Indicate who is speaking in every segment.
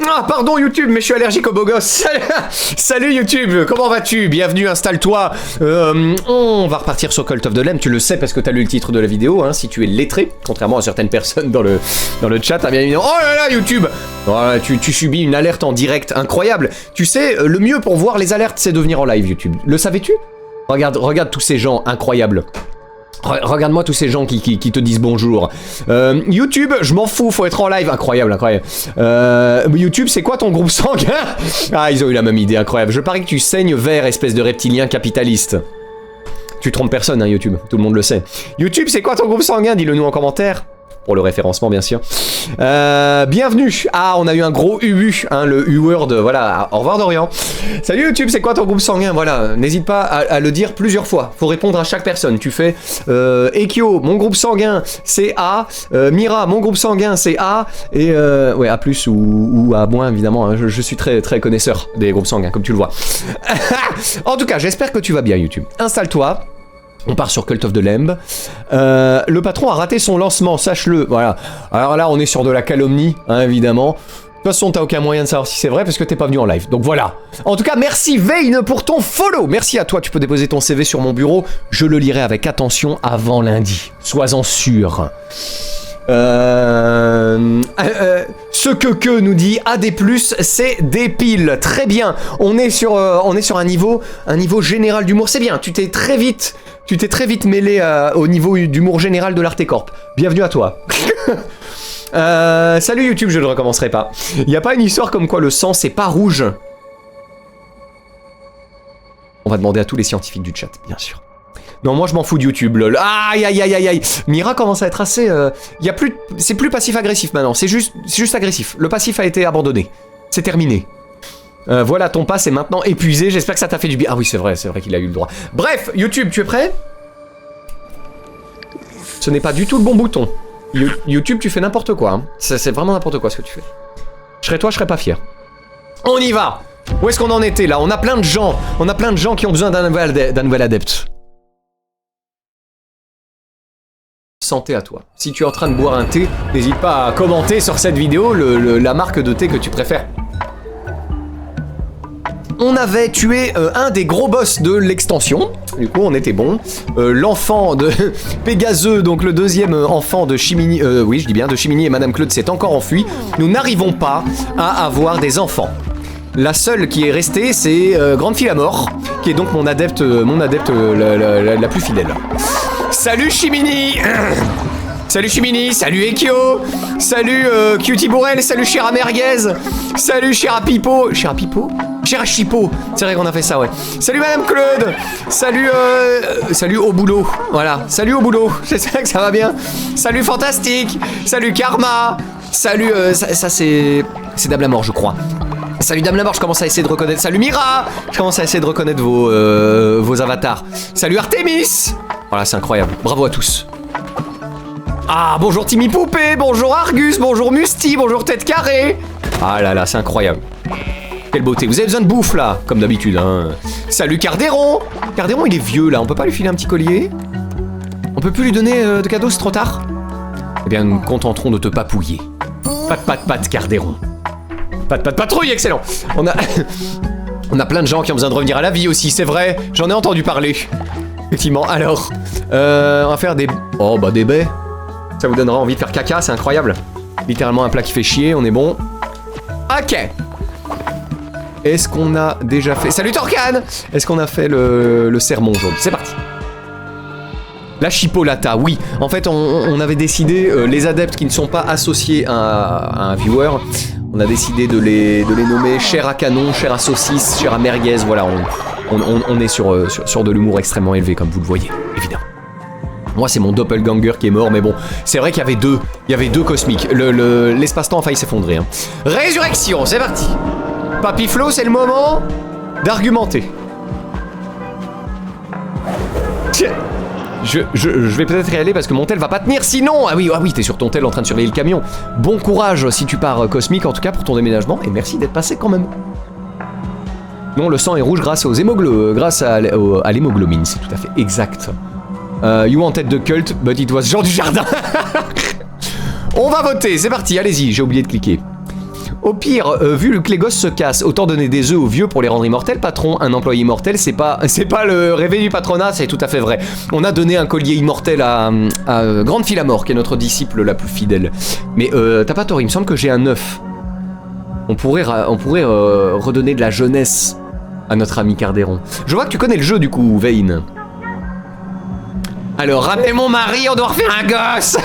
Speaker 1: Ah, pardon YouTube, mais je suis allergique aux beaux gosses. Salut YouTube, comment vas-tu? Bienvenue, installe-toi. On va repartir sur Cult of the Lamb, tu le sais parce que t'as lu le titre de la vidéo, hein, si tu es lettré, contrairement à certaines personnes dans le chat, hein, bien évidemment. Oh là là YouTube, voilà, tu subis une alerte en direct incroyable. Tu sais, le mieux pour voir les alertes, c'est de venir en live YouTube. Le savais-tu? Regarde tous ces gens incroyables. Regarde-moi tous ces gens qui te disent bonjour. YouTube, je m'en fous, faut être en live. Incroyable, incroyable. YouTube, c'est quoi ton groupe sanguin? Ah, ils ont eu la même idée, incroyable. Je parie que tu saignes vert, espèce de reptilien capitaliste. Tu trompes personne, hein, YouTube, tout le monde le sait. YouTube, c'est quoi ton groupe sanguin? Dis-le nous en commentaire. Pour le référencement, bien sûr. Bienvenue. Ah, on a eu un gros UU, hein, le U-word, voilà. Au revoir, Dorian. Salut, YouTube, c'est quoi ton groupe sanguin? Voilà, n'hésite pas à le dire plusieurs fois. Faut répondre à chaque personne. Tu fais Ekyo, mon groupe sanguin, c'est A. Mira, mon groupe sanguin, c'est A. Et ouais, A+, ou A-, évidemment. Hein, je suis très, très connaisseur des groupes sanguins, comme tu le vois. En tout cas, j'espère que tu vas bien, YouTube. Installe-toi. On part sur Cult of the Lamb. Le patron a raté son lancement, sache-le. Voilà. Alors là, on est sur de la calomnie, hein, évidemment. De toute façon, t'as aucun moyen de savoir si c'est vrai parce que t'es pas venu en live. Donc voilà. En tout cas, merci Vayne pour ton follow. Merci à toi. Tu peux déposer ton CV sur mon bureau. Je le lirai avec attention avant lundi. Sois-en sûr. Ce que nous dit AD+, c'est des piles. Très bien. On est sur un niveau général d'humour. C'est bien. Tu t'es très vite mêlé au niveau d'humour général de l'Artecorp. Bienvenue à toi. Salut YouTube, je ne recommencerai pas. Y a pas une histoire comme quoi le sang c'est pas rouge? On va demander à tous les scientifiques du chat, bien sûr. Non, moi je m'en fous de YouTube, lol. Aïe aïe aïe aïe aïe. Mira commence à être assez... c'est plus passif-agressif maintenant, c'est juste agressif. Le passif a été abandonné. C'est terminé. Voilà, ton pass est maintenant épuisé, j'espère que ça t'a fait du bien. Ah oui, c'est vrai qu'il a eu le droit. Bref, YouTube, tu es prêt? Ce n'est pas du tout le bon bouton. YouTube, tu fais n'importe quoi. Hein. C'est vraiment n'importe quoi ce que tu fais. Je serais toi, je serais pas fier. On y va! Où est-ce qu'on en était là? On a plein de gens qui ont besoin d'un nouvel adepte. Santé à toi. Si tu es en train de boire un thé, n'hésite pas à commenter sur cette vidéo la marque de thé que tu préfères. On avait tué un des gros boss de l'extension, du coup on était bon. L'enfant de Pégaseux, donc le deuxième enfant de Chimini, oui je dis bien de Chimini et Madame Claude s'est encore enfui. Nous n'arrivons pas à avoir des enfants. La seule qui est restée, c'est Grande Fille à mort, qui est donc mon adepte la plus fidèle. Salut Chimini. Salut Chimini, salut Ekyo, salut Cutie Bourrel, salut Chira Merguez, salut Chira Pipo, Chira Chipo, c'est vrai qu'on a fait ça, ouais. Salut Madame Claude, salut au boulot, voilà, salut au boulot, j'espère que ça va bien. Salut Fantastique, salut Karma, salut, ça c'est Dame la Mort je crois. Salut Dame la Mort, je commence à essayer de reconnaître, salut Mira, je commence à essayer de reconnaître vos avatars. Salut Artemis, voilà c'est incroyable, bravo à tous. Ah, bonjour Timmy Poupée, bonjour Argus, bonjour Musti, bonjour Tête Carrée. Ah là là, c'est incroyable. Quelle beauté, vous avez besoin de bouffe là, comme d'habitude, hein. Salut Cardéron. Cardéron, il est vieux là, on peut pas lui filer un petit collier? On peut plus lui donner de cadeaux, c'est trop tard? Eh bien, nous nous contenterons de te papouiller. Pat, Cardéron. Patrouille, excellent. On a plein de gens qui ont besoin de revenir à la vie aussi, c'est vrai, j'en ai entendu parler. Effectivement, alors, on va faire des... Oh, bah des baies. Ça vous donnera envie de faire caca, c'est incroyable. Littéralement un plat qui fait chier, on est bon. Ok. Est-ce qu'on a déjà fait... Salut Torcan. Est-ce qu'on a fait le sermon aujourd'hui? C'est parti. La chipolata, oui. En fait, on avait décidé, les adeptes qui ne sont pas associés à un viewer, on a décidé de les nommer chair à canon, chair à saucisse, chair à merguez, voilà. On est sur de l'humour extrêmement élevé, comme vous le voyez, évidemment. Moi, c'est mon doppelganger qui est mort, mais bon, c'est vrai qu'il y avait deux cosmiques. L'espace-temps a failli s'effondrer. Hein. Résurrection, c'est parti. Papy Flo, c'est le moment d'argumenter. Je vais peut-être y aller parce que mon tel va pas tenir sinon. Ah oui, t'es sur ton tel en train de surveiller le camion. Bon courage si tu pars cosmique, en tout cas pour ton déménagement, et merci d'être passé quand même. Non, le sang est rouge grâce grâce à l'hémoglobine, c'est tout à fait exact. You en tête de culte, but it was Jean du Jardin. On va voter, c'est parti, allez-y, j'ai oublié de cliquer. Au pire, vu que les gosses se cassent, autant donner des œufs aux vieux pour les rendre immortels, patron. Un employé immortel, c'est pas le réveil du patronat, c'est tout à fait vrai. On a donné un collier immortel à Grande Philamore, qui est notre disciple la plus fidèle. Mais t'as pas tort, il me semble que j'ai un œuf. On pourrait redonner de la jeunesse à notre ami Carderon. Je vois que tu connais le jeu du coup, Vayne. Alors, ramenez mon mari, on doit refaire un gosse.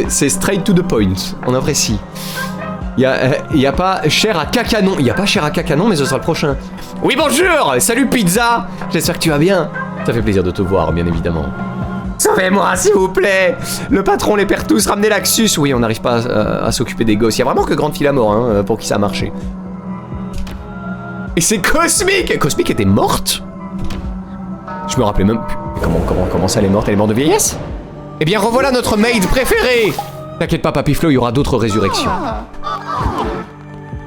Speaker 1: C'est straight to the point, on apprécie. Y a pas cher à cacanon. Il y a pas cher à cacanon, mais ce sera le prochain. Oui, bonjour. Salut, pizza. J'espère que tu vas bien. Ça fait plaisir de te voir, bien évidemment. Sauvez-moi, s'il vous plaît. Le patron les perd tous. Ramenez l'Axus. Oui, on n'arrive pas à s'occuper des gosses. Il y a vraiment que Grande Philamore hein, pour qui ça a marché. Et c'est Cosmic. Cosmic était morte. Je me rappelais même plus. Comment ça, elle est morte? Elle est morte de vieillesse? Eh bien, revoilà notre maid préférée. T'inquiète pas, Papy Flo, il y aura d'autres résurrections.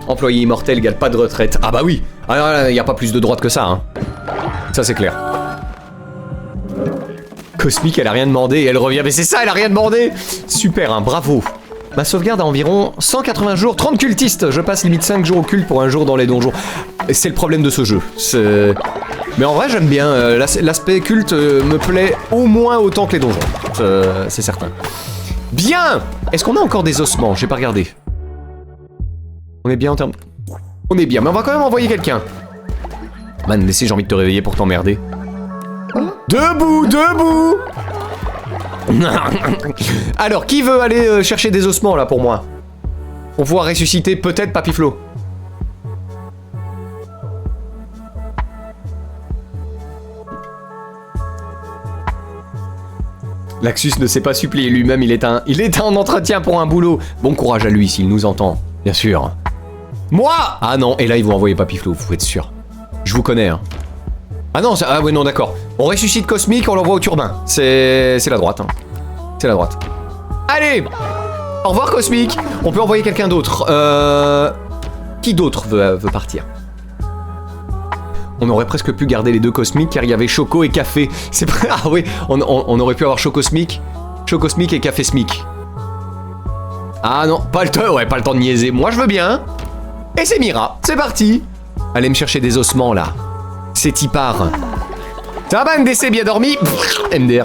Speaker 1: Employé immortel égale pas de retraite. Ah bah oui. Alors il n'y a pas plus de droite que ça. Hein. Ça c'est clair. Cosmic, elle a rien demandé. Elle revient. Mais c'est ça, elle a rien demandé. Super, hein, bravo. Ma sauvegarde a environ 180 jours. 30 cultistes. Je passe limite 5 jours au culte pour un jour dans les donjons. C'est le problème de ce jeu. Mais en vrai, j'aime bien. L'aspect culte me plaît au moins autant que les donjons. C'est certain. Bien. Est-ce qu'on a encore des ossements? J'ai pas regardé. On est bien en termes... On est bien, mais on va quand même envoyer quelqu'un. Man, laissez, j'ai envie de te réveiller pour t'emmerder. Debout, debout. Alors, qui veut aller chercher des ossements, là, pour moi? On va ressusciter peut-être Papy Flo. L'Axus ne s'est pas supplié lui-même, il est en entretien pour un boulot. Bon courage à lui s'il nous entend, bien sûr. Moi! Ah non, et là ils vont envoyer Papy Flo, vous êtes sûr. Je vous connais, hein. Ah non, ah ouais non d'accord. On ressuscite Cosmic, on l'envoie au turbin. C'est la droite, hein. C'est la droite. Allez! Au revoir Cosmic. On peut envoyer quelqu'un d'autre. Qui d'autre veut partir? On aurait presque pu garder les deux Cosmiques car il y avait Choco et Café. C'est pas... Ah oui, on aurait pu avoir Chocosmic et Café Smic. Ah non, pas le temps, ouais, pas le temps de niaiser. Moi je veux bien. Et c'est Mira, c'est parti. Allez me chercher des ossements là. C'est y part. Ça va MDC, bien dormi? MDR.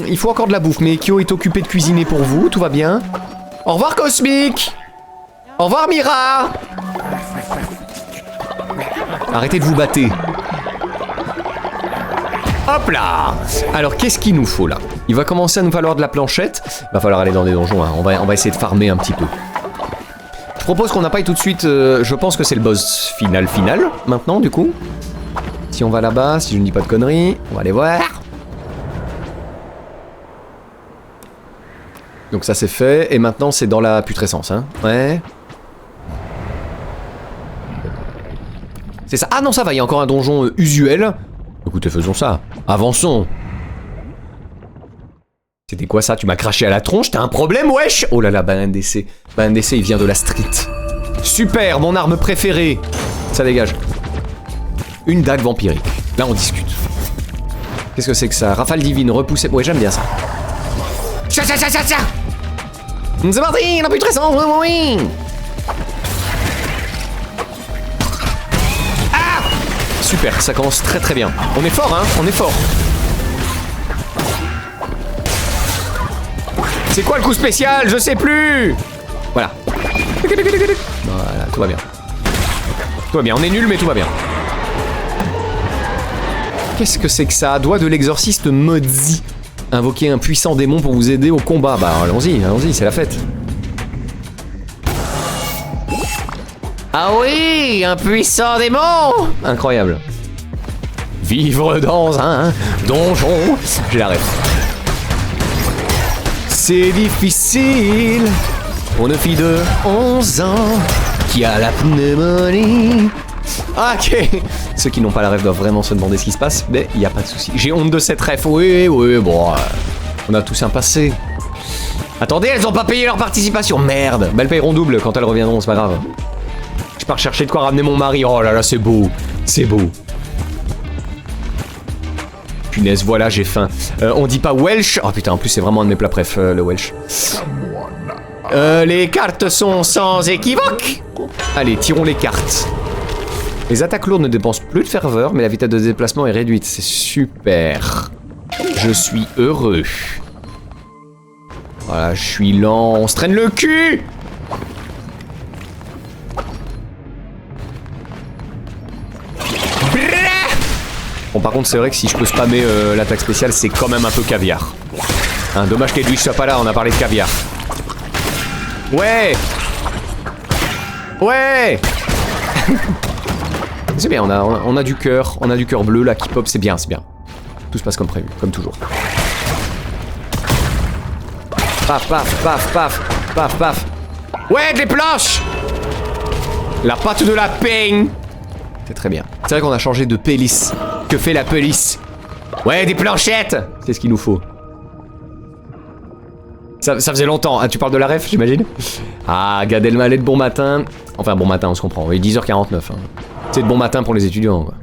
Speaker 1: Il faut encore de la bouffe, mais Kyo est occupé de cuisiner pour vous, tout va bien. Au revoir Cosmic. Au revoir Mira. Arrêtez de vous battre. Hop là. Alors qu'est-ce qu'il nous faut là? Il va commencer à nous falloir de la planchette. Va falloir aller dans des donjons, hein. On va essayer de farmer un petit peu. Je propose qu'on n'aille tout de suite, je pense que c'est le boss final maintenant du coup. Si on va là-bas, si je ne dis pas de conneries, on va aller voir. Donc ça c'est fait, et maintenant c'est dans la putrescence, hein. Ouais. C'est ça. Ah non, ça va, il y a encore un donjon usuel. Écoutez, faisons ça. Avançons. C'était quoi ça? Tu m'as craché à la tronche? T'as un problème, wesh? Oh là là, BNDC. BNDC, il vient de la street. Super, mon arme préférée. Ça dégage. Une dague vampirique. Là, on discute. Qu'est-ce que c'est que ça? Rafale divine, repoussée. Ouais, j'aime bien ça. C'est parti, la putrescence, oui. Ah! Super, ça commence très très bien. On est fort, hein? On est fort. C'est quoi le coup spécial? Je sais plus. Voilà. Voilà, tout va bien. Tout va bien, on est nul mais tout va bien. Qu'est-ce que c'est que ça? Doigt de l'exorciste maudit. Invoquer un puissant démon pour vous aider au combat. Bah allons-y, allons-y, c'est la fête. Ah oui, un puissant démon! Incroyable. Vivre dans un donjon. J'ai la ref. C'est difficile pour une fille de 11 ans qui a la pneumonie. Ah, ok. Ceux qui n'ont pas la ref doivent vraiment se demander ce qui se passe, mais il n'y a pas de souci. J'ai honte de cette ref. Oui, bon, on a tous un passé. Attendez, elles ont pas payé leur participation. Merde. Bah, elles payeront double quand elles reviendront, c'est pas grave. Je pars chercher de quoi ramener mon mari. Oh là là, c'est beau. C'est beau. Punaise, voilà, j'ai faim. On dit pas Welsh. Oh putain, en plus c'est vraiment un de mes plats préf, le Welsh. Les cartes sont sans équivoque. Allez, tirons les cartes. Les attaques lourdes ne dépensent plus de ferveur, mais la vitesse de déplacement est réduite. C'est super. Je suis heureux. Voilà, je suis lent. On se traîne le cul. Bon, par contre, c'est vrai que si je peux spammer l'attaque spéciale, c'est quand même un peu caviar. Hein, dommage qu'Edwige soit pas là, on a parlé de caviar. Ouais. Ouais. C'est bien, on a du cœur, bleu là qui pop, c'est bien, c'est bien. Tout se passe comme prévu, comme toujours. Paf, paf, paf, paf, paf, paf. Ouais, des planches. La patte de la peigne. C'est très bien. C'est vrai qu'on a changé de pélice. Que fait la police? Ouais, des planchettes. C'est ce qu'il nous faut. Ça faisait longtemps. Ah, tu parles de la ref, j'imagine? Ah, Gad Elmaleh de bon matin. Enfin, bon matin, on se comprend. Il est 10h49. Hein. C'est de bon matin pour les étudiants, quoi.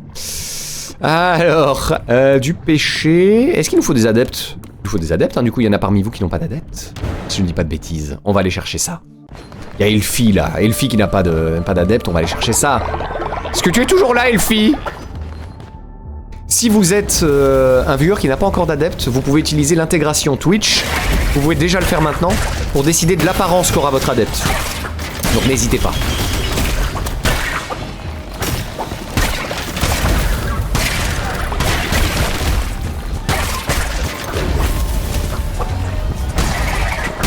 Speaker 1: Alors, du péché... Est-ce qu'il nous faut des adeptes? Il nous faut des adeptes, hein. Du coup, il y en a parmi vous qui n'ont pas d'adeptes. Si je ne dis pas de bêtises. On va aller chercher ça. Il y a Elfie, là. Elfie qui n'a pas d'adepte. On va aller chercher ça. Est-ce que tu es toujours là, Elfie? Si vous êtes un viewer qui n'a pas encore d'adepte, vous pouvez utiliser l'intégration Twitch. Vous pouvez déjà le faire maintenant pour décider de l'apparence qu'aura votre adepte. Donc n'hésitez pas.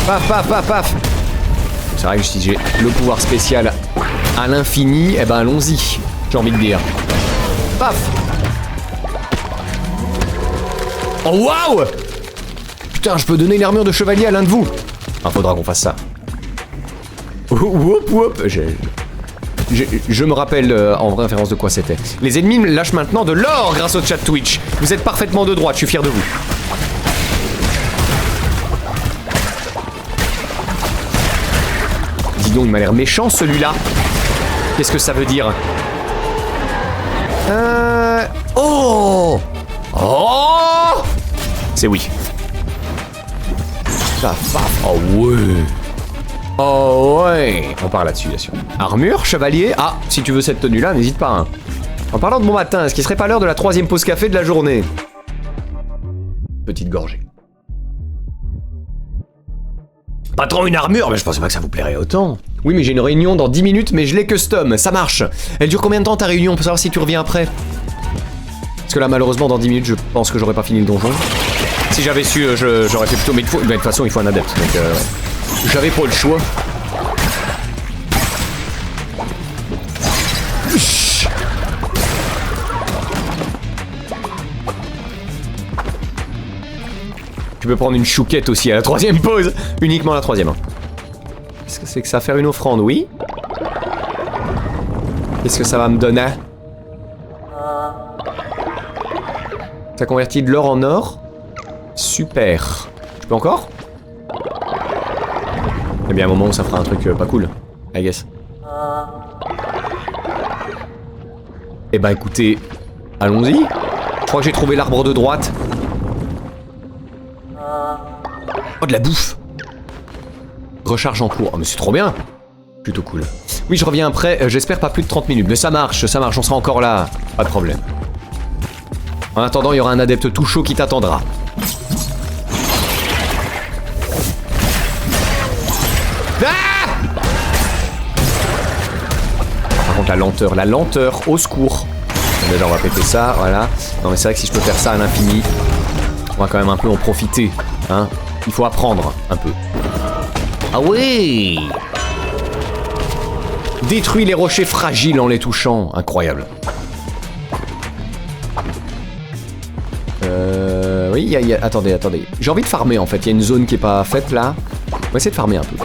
Speaker 1: Paf, paf, paf, paf. C'est vrai que si j'ai le pouvoir spécial à l'infini, eh ben allons-y, j'ai envie de dire. Paf. Oh waouh! Putain, je peux donner une armure de chevalier à l'un de vous. Ah, faudra qu'on fasse ça. Whoop, whoop. Je me rappelle en vraie référence de quoi c'était. Les ennemis me lâchent maintenant de l'or grâce au chat Twitch. Vous êtes parfaitement de droite, je suis fier de vous. Dis donc, il m'a l'air méchant celui-là. Qu'est-ce que ça veut dire? Oh! Oh! C'est oui. Paf, paf. Oh ouais. Oh ouais. On part là-dessus, bien sûr. Armure, chevalier. Ah, si tu veux cette tenue-là, n'hésite pas. Hein. En parlant de bon matin, est-ce qu'il serait pas l'heure de la 3e pause café de la journée? Petite gorgée. Patron, une armure? Mais je pensais pas que ça vous plairait autant. Oui, mais j'ai une réunion dans 10 minutes, mais je l'ai custom. Ça marche. Elle dure combien de temps ta réunion pour savoir si tu reviens après? Parce que là, malheureusement, dans 10 minutes, je pense que j'aurais pas fini le donjon. Si j'avais su, j'aurais fait plutôt... Mais de toute façon, il faut un adepte. Donc, ouais. J'avais pas le choix. Tu peux prendre une chouquette aussi à la 3e pause. Uniquement la 3e. Hein. Qu'est-ce que c'est que ça? Faire une offrande, oui. Qu'est-ce que ça va me donner? Ça convertit de l'or en or. Super. Je peux encore? Eh bien, à un moment où ça fera un truc pas cool. I guess. Eh ben, écoutez, allons-y. Je crois que j'ai trouvé l'arbre de droite. Oh, de la bouffe. Recharge en cours. Oh, mais c'est trop bien. Plutôt cool. Oui, je reviens après. J'espère pas plus de 30 minutes. Mais ça marche, on sera encore là. Pas de problème. En attendant, il y aura un adepte tout chaud qui t'attendra. Ah! Par contre, la lenteur, au secours. Déjà, on va péter ça, voilà. Non, mais c'est vrai que si je peux faire ça à l'infini, on va quand même un peu en profiter, hein. Il faut apprendre un peu. Ah oui! Détruis les rochers fragiles en les touchant. Incroyable. Oui, attendez. J'ai envie de farmer en fait. Il y a une zone qui est pas faite là. On va essayer de farmer un peu.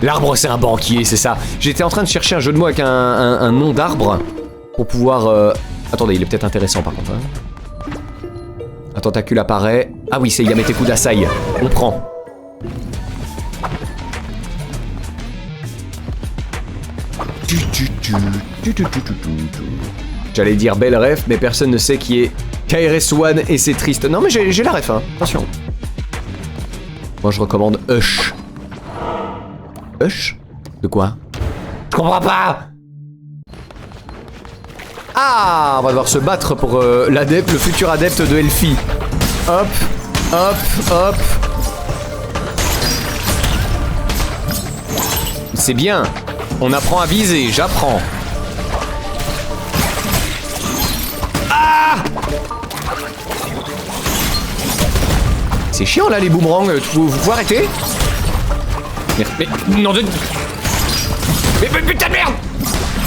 Speaker 1: L'arbre, c'est un banquier, c'est ça. J'étais en train de chercher un jeu de mots avec un nom d'arbre pour pouvoir. Attendez, il est peut-être intéressant par contre. Hein. Un tentacule apparaît. Ah oui, c'est Yamete Kudasai. On prend. J'allais dire belle ref, mais personne ne sait qui est KRS-One et c'est triste. Non mais j'ai la ref, hein. Attention. Moi je recommande Hush. Hush? De quoi? Je comprends pas! Ah, on va devoir se battre pour l'adepte, le futur adepte de Elfie. Hop, hop, hop. C'est bien. On apprend à viser, j'apprends. Ah! C'est chiant là les boomerangs, vous pouvez arrêter? Mais non de... Mais putain de merde!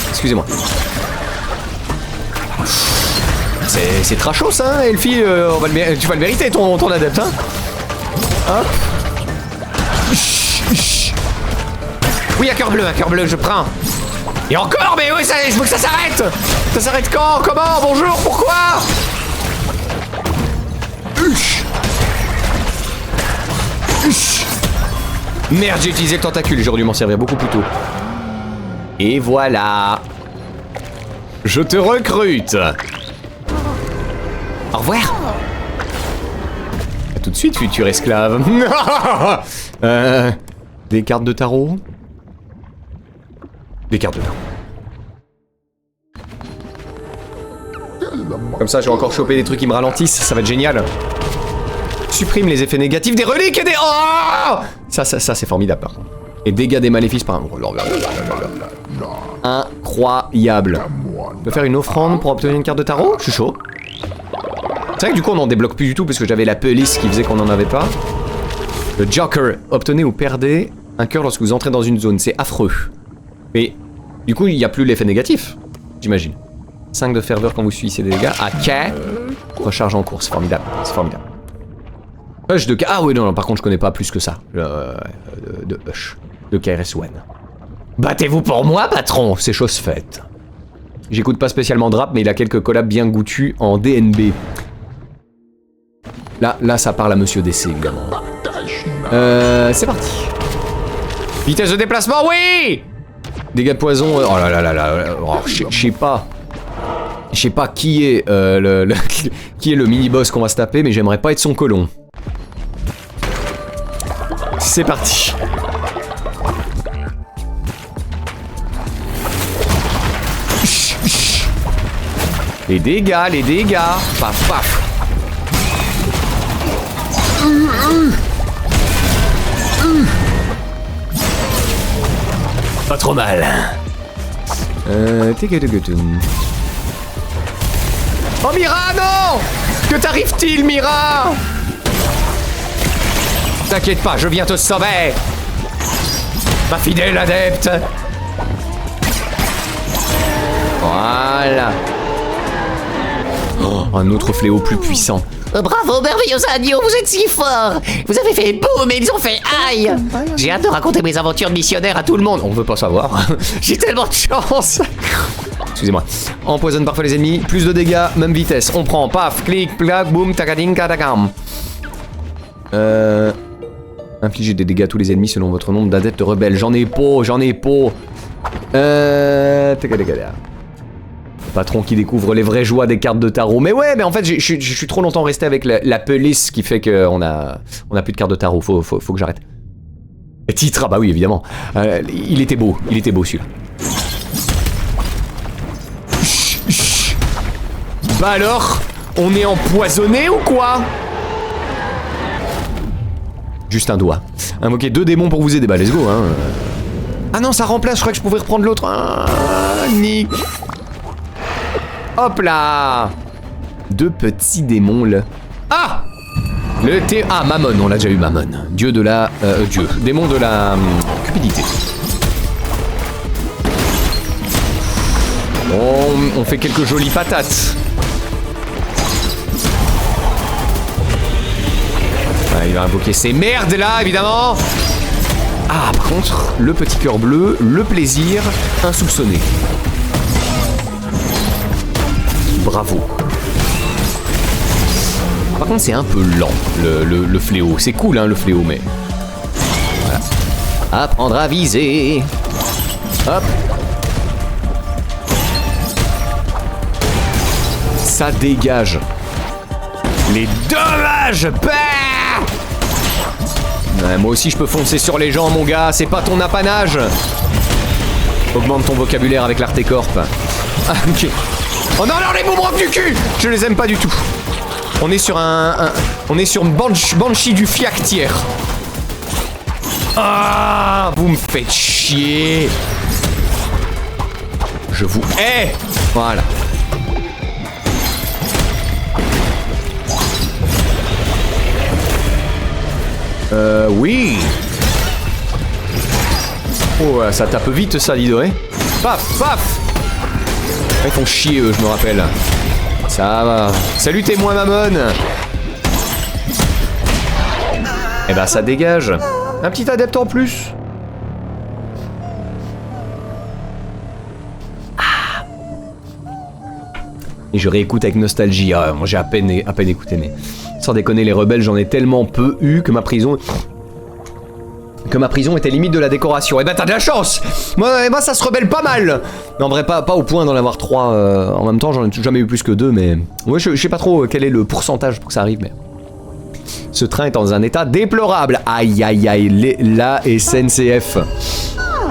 Speaker 1: Excusez-moi. C'est trashos ça, Elfie, tu vas le mériter ton adepte, hein? Hop. Oui, un cœur bleu, je prends. Et encore, mais oui, je veux que ça s'arrête! Ça s'arrête quand? Comment? Bonjour, pourquoi? Merde, j'ai utilisé le tentacule, j'aurais dû m'en servir beaucoup plus tôt. Et voilà. Je te recrute. Au revoir. A tout de suite, futur esclave. Des cartes de tarot. Des cartes de tarot. Comme ça, j'ai encore chopé des trucs qui me ralentissent, ça va être génial. Supprime les effets négatifs des reliques et des... Oh! Ça c'est formidable par contre. Et dégâts des maléfices par un... Incroyable. Je peux faire une offrande pour obtenir une carte de tarot? Je suis chaud. C'est vrai que du coup on en débloque plus du tout parce que j'avais la police qui faisait qu'on en avait pas. Le Joker. Obtenez ou perdez un cœur lorsque vous entrez dans une zone. C'est affreux. Mais du coup il n'y a plus l'effet négatif, j'imagine. 5 de ferveur quand vous subissez des dégâts. Ok. Recharge en cours, c'est formidable. C'est formidable. Hush de... Ah oui, non, par contre je connais pas plus que ça. De Hush. De KRS-One. Battez-vous pour moi, patron. C'est chose faite. J'écoute pas spécialement de rap, mais il a quelques collabs bien goûtus en DNB. Là, ça parle à Monsieur DC, évidemment. C'est parti. Vitesse de déplacement, oui! Dégâts de poison, oh là là là là. Oh, je sais pas. Je sais pas qui est qui est le mini-boss qu'on va se taper, mais j'aimerais pas être son colon. C'est parti. Les dégâts, les dégâts. Paf, paf. Pas trop mal. Oh Mira, non! Que t'arrive-t-il, Mira? T'inquiète pas, je viens te sauver. Ma fidèle adepte. Voilà. Oh, un autre fléau plus puissant.
Speaker 2: Bravo, merveilleux agneau, vous êtes si fort. Vous avez fait boum et ils ont fait aïe. J'ai hâte de raconter mes aventures de missionnaire à tout le monde.
Speaker 1: On veut pas savoir.
Speaker 2: J'ai tellement de chance.
Speaker 1: Excusez-moi. Empoisonne parfois les ennemis, plus de dégâts, même vitesse. On prend, paf, clic, plac, boum, takading, kadagam. Infligez des dégâts à tous les ennemis selon votre nombre d'adeptes rebelles. J'en ai pas, j'en ai pas. Patron qui découvre les vraies joies des cartes de tarot. Mais ouais, mais en fait, je suis trop longtemps resté avec la police qui fait qu'on a plus de cartes de tarot. Faut que j'arrête. Et titre, ah bah oui, évidemment. Il était beau celui-là. Bah alors, on est empoisonné ou quoi? Juste un doigt. Invoquez 2 démons pour vous aider. Bah let's go, hein. Ah non, ça remplace, je crois que je pouvais reprendre l'autre. Ah, nick. Hop là. 2 petits démons là. Ah! Ah, Mammon, on l'a déjà eu, Mammon. Dieu de la... démon de la... cupidité. On fait quelques jolies patates. Ah, il va invoquer ces merdes là, évidemment. Ah, par contre, le petit cœur bleu, le plaisir insoupçonné. Bravo. Par contre, c'est un peu lent, le fléau. C'est cool, hein, le fléau, mais... Voilà. Apprendre à viser. Hop. Ça dégage. Les dommages. Bah ouais, moi aussi je peux foncer sur les gens mon gars, c'est pas ton apanage. Augmente ton vocabulaire avec l'Artecorp. Ah, ok. Oh non non les boomerangs du cul. Je les aime pas du tout. On est sur on est sur Banshee du Fiactière. Ah, vous me faites chier. Je vous hais. Voilà. Oui. Oh, ça tape vite ça, dis donc, hein. Paf, paf. Ils font chier eux, je me rappelle. Ça va. Salut témoin Mammon. Eh ben ça dégage. Un petit adepte en plus. Ah. Et je réécoute avec nostalgie. Ah, moi j'ai à peine écouté, mais sans déconner les rebelles, j'en ai tellement peu eu que ma prison était limite de la décoration. Eh ben t'as de la chance. Moi ça se rebelle pas mal. Non en vrai pas au point d'en avoir 3 en même temps, j'en ai jamais eu plus que 2, mais ouais, je sais pas trop quel est le pourcentage pour que ça arrive, mais ce train est dans un état déplorable. Aïe aïe aïe, la SNCF.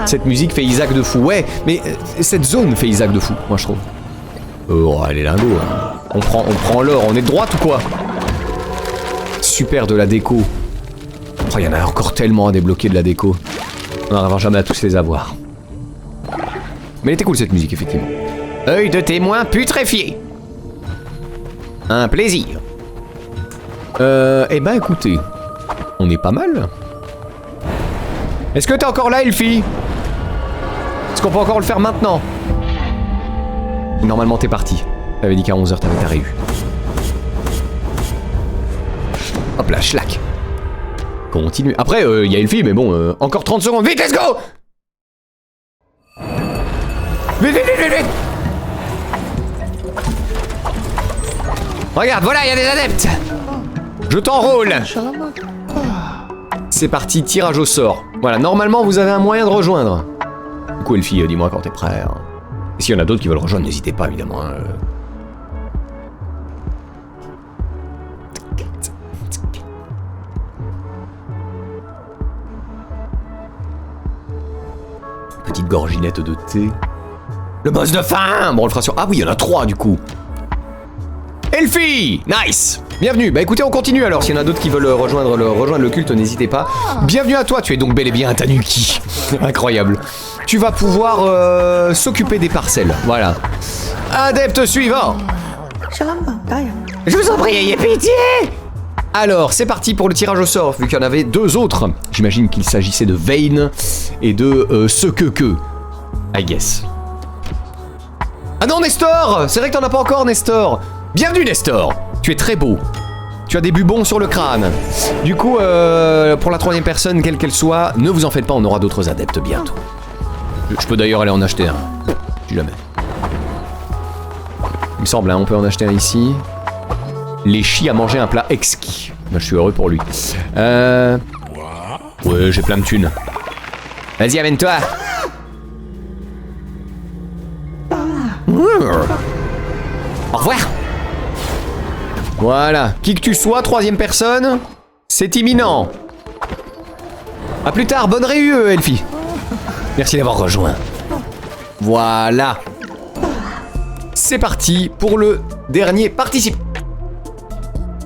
Speaker 1: Cette musique fait Isaac de fou. Ouais, mais cette zone fait Isaac de fou, moi je trouve. Oh elle est lingo, hein. On prend l'or, on est de droite ou quoi? Super de la déco. Oh, il y en a encore tellement à débloquer de la déco. On n'arrivera jamais à tous les avoir. Mais elle était cool cette musique, effectivement. Œil de témoin putréfié. Un plaisir. Eh ben écoutez, on est pas mal. Est-ce que t'es encore là, Elfie? Est-ce qu'on peut encore le faire maintenant? Normalement t'es parti. T'avais dit qu'à 11h t'avais ta réu. Hop là, schlack. Continue. Après, il y a Elfie, mais bon, encore 30 secondes. Vite, let's go! Vite, vite, vite, vite, vite! Regarde, voilà, il y a des adeptes! Je t'enrôle! C'est parti, tirage au sort. Voilà, normalement, vous avez un moyen de rejoindre. Du coup, Elfie, dis-moi quand t'es prêt. Hein. Et s'il y en a d'autres qui veulent rejoindre, n'hésitez pas, évidemment. Hein. Petite gorginette de thé. Le boss de fin. Bon, on le fera sur... Ah oui, il y en a 3 du coup. Elfie. Nice. Bienvenue. Bah écoutez, on continue alors. S'il y en a d'autres qui veulent rejoindre le culte, n'hésitez pas. Bienvenue à toi. Tu es donc bel et bien un Tanuki. Incroyable. Tu vas pouvoir s'occuper des parcelles. Voilà. Adepte suivant. Je vous en prie, ayez pitié. Alors, c'est parti pour le tirage au sort, vu qu'il y en avait 2 autres. J'imagine qu'il s'agissait de Vayne et de que. I guess. Ah non, Nestor! C'est vrai que t'en as pas encore, Nestor. Bienvenue, Nestor. Tu es très beau. Tu as des bubons sur le crâne. Du coup, pour la 3e personne, quelle qu'elle soit, ne vous en faites pas, on aura d'autres adeptes bientôt. Je peux d'ailleurs aller en acheter un. Si jamais. Il me semble, hein, on peut en acheter un ici. Les chis a mangé un plat exquis. Ben, je suis heureux pour lui. Ouais, j'ai plein de thunes. Vas-y, amène-toi. Au revoir. Voilà. Qui que tu sois, 3e personne, c'est imminent. A plus tard, bonne réu, Elfie. Merci d'avoir rejoint. Voilà. C'est parti pour le dernier participant.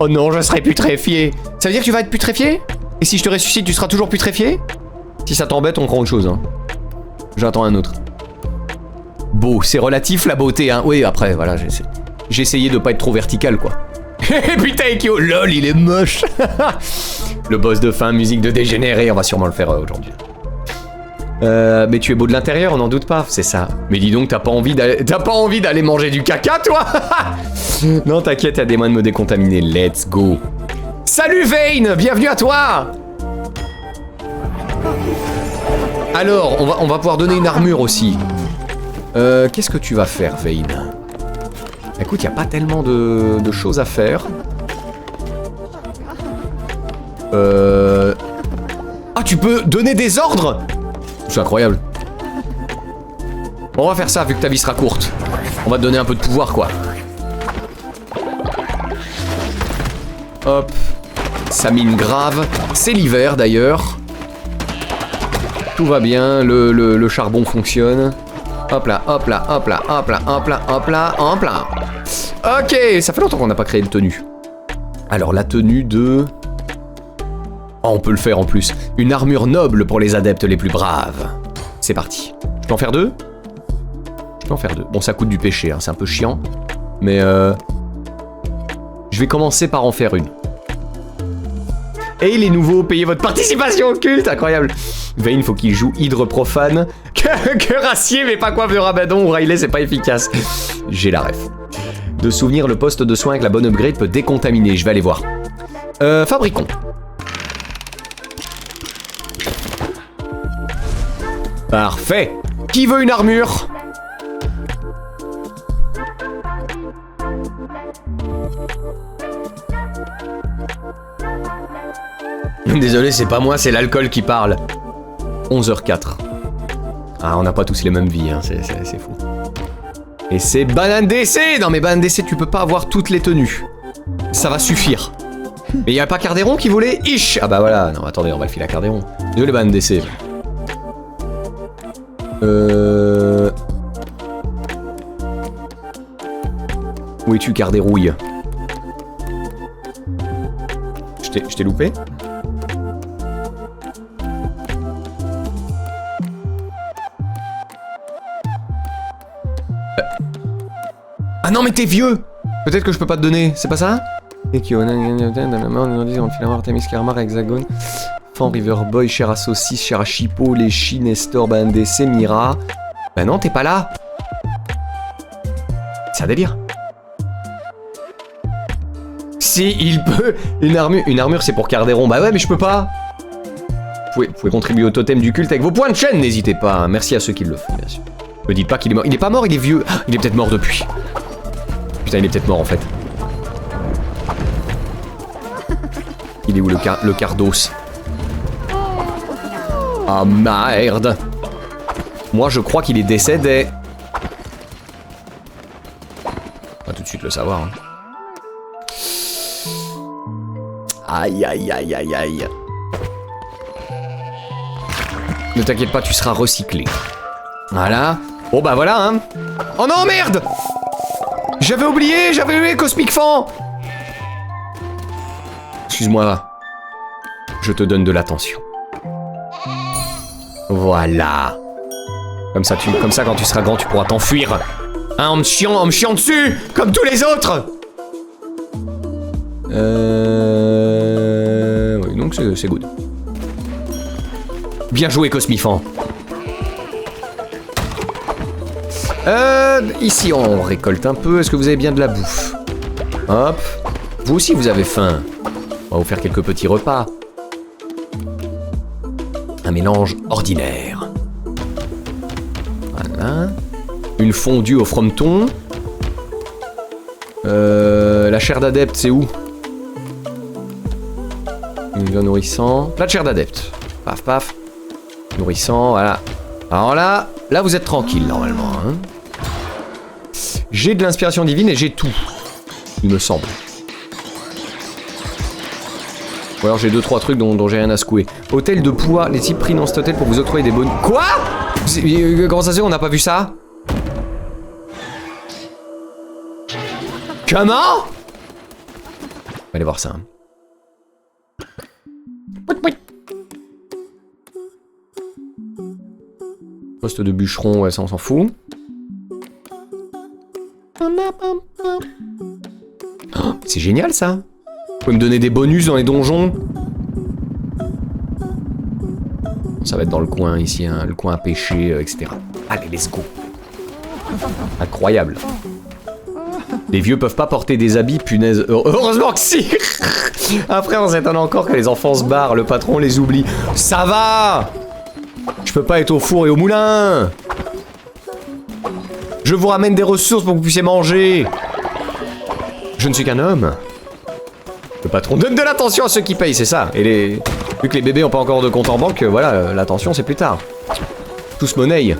Speaker 1: Oh non, je serai putréfié. Ça veut dire que tu vas être putréfié? Et si je te ressuscite, tu seras toujours putréfié? Si ça t'embête, on prend autre chose. Hein. J'attends un autre. Beau, c'est relatif la beauté, hein. Oui, après, voilà, j'ai essayé de pas être trop vertical, quoi. Putain, Ekio, lol, il est moche. Le boss de fin, musique de dégénéré, on va sûrement le faire aujourd'hui. Mais tu es beau de l'intérieur, on n'en doute pas, c'est ça. Mais dis donc, t'as pas envie d'aller manger du caca, toi? Non, t'inquiète, y'a des moyens de me décontaminer. Let's go. Salut Vayne, bienvenue à toi. Alors, on va pouvoir donner une armure aussi. Qu'est-ce que tu vas faire, Vayne? Écoute, y a pas tellement de choses à faire. Ah, tu peux donner des ordres? C'est incroyable. Bon, on va faire ça vu que ta vie sera courte. On va te donner un peu de pouvoir, quoi. Hop. Ça mine grave. C'est l'hiver d'ailleurs. Tout va bien, le charbon fonctionne. Hop là, hop là, hop là, hop là, hop là, hop là, hop là. Ok, ça fait longtemps qu'on n'a pas créé de tenue. Alors la tenue de... Oh, on peut le faire en plus. Une armure noble pour les adeptes les plus braves. C'est parti. Je peux en faire 2 ? Je peux en faire 2. Bon, ça coûte du péché, hein, c'est un peu chiant. Mais je vais commencer par en faire une. Et les nouveaux, payez votre participation au culte, incroyable. Vayne, faut qu'il joue hydre profane. Que Racier, mais pas coiffe de Rabadon ou Riley, c'est pas efficace. J'ai la ref. De souvenir, le poste de soin avec la bonne upgrade peut décontaminer. Je vais aller voir. Fabriquons. Parfait. Qui veut une armure ? Désolé, c'est pas moi, c'est l'alcool qui parle. 11h04. Ah, on n'a pas tous les mêmes vies, hein, c'est fou. Et c'est banane d'essai. Non mais banane d'essai, tu peux pas avoir toutes les tenues. Ça va suffire. Mais y a pas Cardéron qui voulait Ish. Ah bah voilà, non attendez, on va le filer à Cardéron. Désolé banane d'essai. Où es-tu, Cardérouille? Je t'ai loupé? Ah non mais t'es vieux. Peut-être que je peux pas te donner, c'est pas ça? Artemis, Karmar, Hexagone, Fan, Riverboy, cher à Saucisse, cher à Chippo, Léchi, Nestor, BNDC, Mira. Bah non, t'es pas là. C'est un délire. Si, il peut. Une armure c'est pour Cardéron. Bah ouais, mais je peux pas. Vous pouvez contribuer au totem du culte avec vos points de chaîne, n'hésitez pas. Merci à ceux qui le font, bien sûr. Me dites pas qu'il est mort. Il est pas mort, il est vieux. Ah, il est peut-être mort depuis. Putain, il est peut-être mort en fait. Il est où le cardos? Ah merde. Moi je crois qu'il est décédé. On va tout de suite le savoir. Hein. Aïe aïe aïe aïe aïe. Ne t'inquiète pas, tu seras recyclé. Voilà. Bon bah voilà hein. Oh non merde. J'avais oublié Cosmic Fan. Excuse-moi. Je te donne de l'attention. Voilà. Comme ça quand tu seras grand, tu pourras t'enfuir. Hein, en me chiant dessus, comme tous les autres. Oui, donc c'est good. Bien joué, Cosmifan. Ici, on récolte un peu. Est-ce que vous avez bien de la bouffe? Hop. Vous aussi, vous avez faim. On va vous faire quelques petits repas. Un mélange ordinaire. Voilà. Une fondue au frometon. La chair d'adepte, c'est où? Une viande nourrissant. Plat de chair d'adepte. Paf, paf. Nourrissant, voilà. Alors là vous êtes tranquille normalement. Hein. J'ai de l'inspiration divine et j'ai tout. Il me semble. Ou alors j'ai 2-3 trucs dont j'ai rien à secouer. Hôtel de poids, les types pris dans cet hôtel pour vous octroyer des bonus. Quoi? Comment ça se fait, on n'a pas vu ça? Comment? On va aller voir ça. Poste de bûcheron, ouais, ça on s'en fout. Oh, c'est génial ça. Vous pouvez me donner des bonus dans les donjons. Ça va être dans le coin ici, hein, le coin à pêcher, etc. Allez, let's go. Incroyable. Les vieux peuvent pas porter des habits, punaise. Heureusement que si. Après, on s'étonne encore que les enfants se barrent, le patron les oublie. Ça va. Je peux pas être au four et au moulin. Je vous ramène des ressources pour que vous puissiez manger. Je ne suis qu'un homme. Le patron donne de l'attention à ceux qui payent, c'est ça. Et vu que les bébés ont pas encore de compte en banque, voilà, l'attention c'est plus tard. Tous monnaie.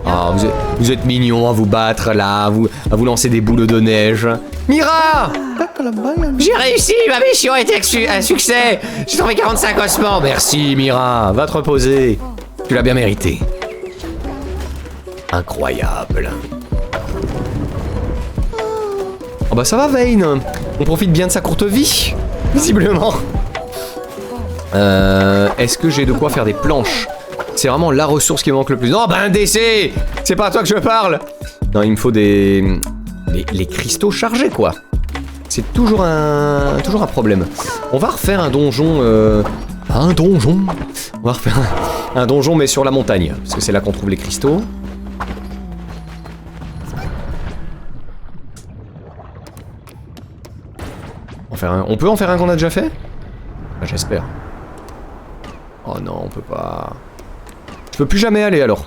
Speaker 1: Ah, vous êtes mignons à vous battre là, à vous lancer des boules de neige. Mira!
Speaker 2: J'ai réussi, ma mission a été un succès. J'ai trouvé 45 ossements.
Speaker 1: Merci Mira, va te reposer. Tu l'as bien mérité. Incroyable. Oh bah ça va Vayne. On profite bien de sa courte vie, visiblement. Est-ce que j'ai de quoi faire des planches? C'est vraiment la ressource qui me manque le plus. Non, ben un décès. C'est pas à toi que je parle. Non, il me faut les cristaux chargés, quoi. C'est toujours un problème. On va refaire un donjon... Un donjon. On va refaire un donjon, mais sur la montagne. Parce que c'est là qu'on trouve les cristaux. On peut en faire un qu'on a déjà fait? Ah, j'espère. Oh non, on peut pas... Je peux plus jamais aller alors.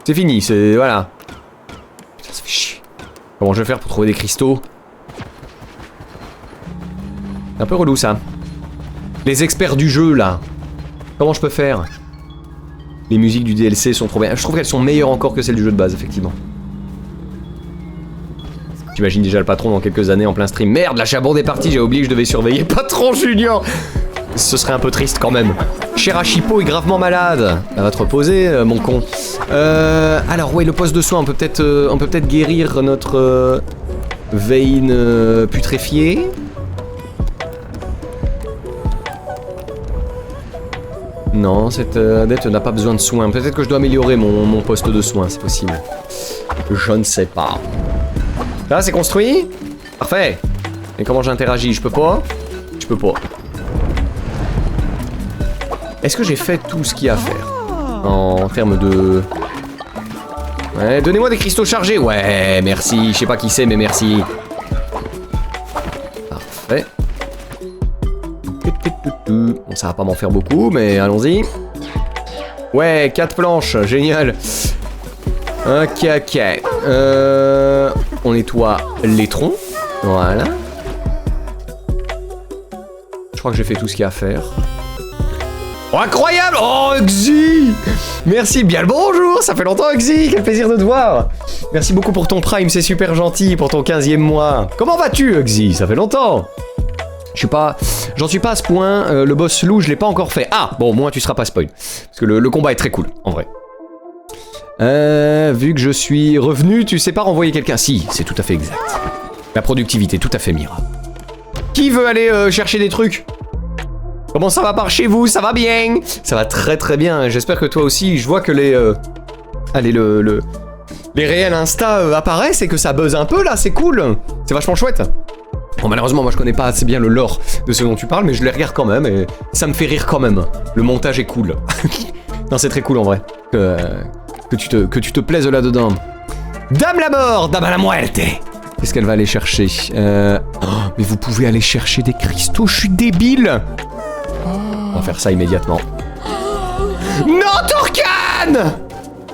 Speaker 1: C'est fini, c'est... Voilà. Putain, ça fait chier. Comment je vais faire pour trouver des cristaux? C'est un peu relou ça. Les experts du jeu là. Comment je peux faire? Les musiques du DLC sont trop bien. Je trouve qu'elles sont meilleures encore que celles du jeu de base, effectivement. J'imagine déjà le patron dans quelques années en plein stream. Merde, la Chabon est partie, j'ai oublié que je devais surveiller Patron Junior. Ce serait un peu triste quand même. Chirachipo est gravement malade. Elle va te reposer, mon con. Alors, ouais, le poste de soin, on peut peut-être guérir notre Vayne putréfiée. Non, cette adepte n'a pas besoin de soins. Peut-être que je dois améliorer mon poste de soin, c'est possible. Je ne sais pas. Là, c'est construit? Parfait. Et comment j'interagis? Je peux pas? Je peux pas. Est-ce que j'ai fait tout ce qu'il y a à faire? En termes de... Ouais, donnez-moi des cristaux chargés. Ouais, merci. Je sais pas qui c'est, mais merci. Parfait. Bon, ça va pas m'en faire beaucoup, mais allons-y. Ouais, 4 planches. Génial. Ok, ok. On nettoie les troncs. Voilà. Je crois que j'ai fait tout ce qu'il y a à faire. Oh, incroyable! Oh, Xi! Merci, bien le bonjour! Ça fait longtemps, Xi! Quel plaisir de te voir! Merci beaucoup pour ton prime, c'est super gentil pour ton 15e mois. Comment vas-tu, Xi? Ça fait longtemps! J'en suis pas à ce point. Le boss loup, je l'ai pas encore fait. Ah! Bon, moi, tu seras pas spoil. Parce que le combat est très cool, en vrai. Vu que je suis revenu, tu sais pas renvoyer quelqu'un? Si, c'est tout à fait exact. La productivité, tout à fait, Mira. Qui veut aller chercher des trucs? Comment ça va par chez vous? Ça va bien? Ça va très très bien, j'espère que toi aussi. Je vois que les... Allez, les réels Insta apparaissent et que ça buzz un peu là, c'est cool. C'est vachement chouette. Bon, malheureusement, moi je connais pas assez bien le lore de ce dont tu parles, mais je les regarde quand même et ça me fait rire quand même. Le montage est cool. Non, c'est très cool en vrai. Que tu te plaises là-dedans. Dame la mort, Dame à la muerte. Qu'est-ce qu'elle va aller chercher? Oh, mais vous pouvez aller chercher des cristaux, je suis débile. On va faire ça immédiatement. Non, Torcan!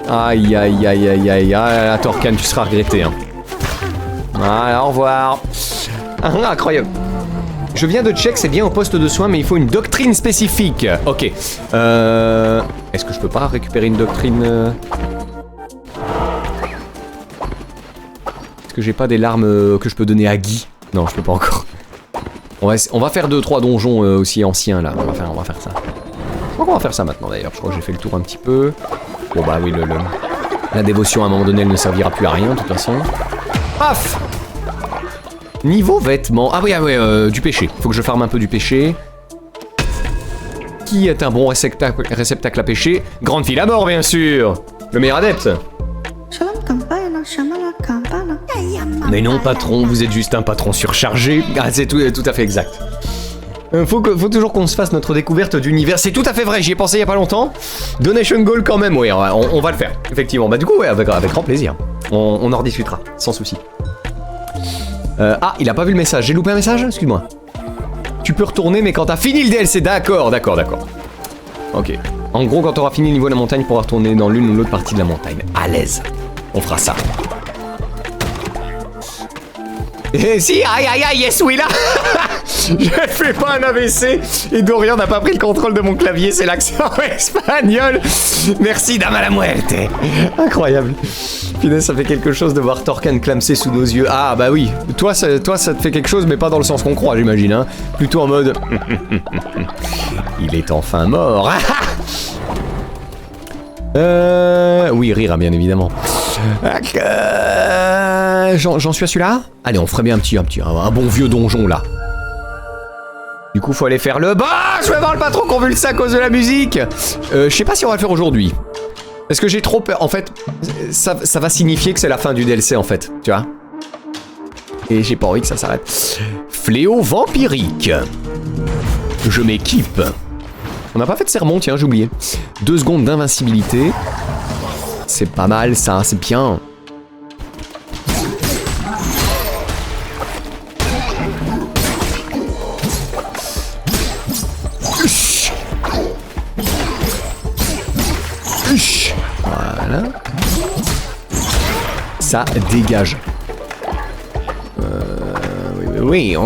Speaker 1: Aïe, aïe, aïe, aïe, aïe. Ah, Torcan, tu seras regretté. Hein. Voilà, au revoir. Ah, incroyable. Je viens de check, c'est bien au poste de soin, mais il faut une doctrine spécifique. Ok. Est-ce que je peux pas récupérer une doctrine Est-ce que j'ai pas des larmes que je peux donner à Guy? Non, je peux pas encore. On va faire 2-3 donjons aussi anciens là. On va faire ça. Je crois qu'on va faire ça maintenant d'ailleurs. Je crois que j'ai fait le tour un petit peu. Bon bah oui, la dévotion à un moment donné elle ne servira plus à rien de toute façon. Paf! Niveau vêtements. Ah oui, du péché. Faut que je farme un peu du péché. Qui est un bon réceptacle à péché? Grande fille à mort bien sûr. Le meilleur adepte. Mais non patron, vous êtes juste un patron surchargé. Ah c'est tout à fait exact. Faut toujours qu'on se fasse notre découverte d'univers. C'est tout à fait vrai, j'y ai pensé il y a pas longtemps. Donation goal quand même, oui, on va le faire, effectivement. Bah du coup, ouais, avec grand plaisir. On en rediscutera, sans souci. Ah, il a pas vu le message. J'ai loupé un message? Excuse-moi. Tu peux retourner, mais quand t'as fini le DLC. D'accord. Ok. En gros, quand t'auras fini le niveau de la montagne, tu pourras retourner dans l'une ou l'autre partie de la montagne. À l'aise. On fera ça. Et si, aïe, yes, oui, là. Je fais pas un AVC et Dorian n'a pas pris le contrôle de mon clavier, c'est l'accent espagnol. Merci, Dame à la muerte. Incroyable. Punaise, ça fait quelque chose de voir Torkan clamser sous nos yeux. Ah bah oui, toi ça te fait quelque chose, mais pas dans le sens qu'on croit, j'imagine. Hein. Plutôt en mode... Il est enfin mort. Oui, rire, bien évidemment. J'en suis à celui-là. Allez, on ferait bien un bon vieux donjon, là. Du coup, faut aller faire le... Bah, je vais voir le patron convulsé à cause de la musique. Je sais pas si on va le faire aujourd'hui. Parce que j'ai trop peur. En fait, ça va signifier que c'est la fin du DLC, en fait. Tu vois. Et j'ai pas envie que ça s'arrête. Fléau vampirique. Je m'équipe. On n'a pas fait de sermon, tiens, j'ai oublié. 2 secondes d'invincibilité. C'est pas mal, ça, c'est bien. Voilà. Ça dégage. Oui.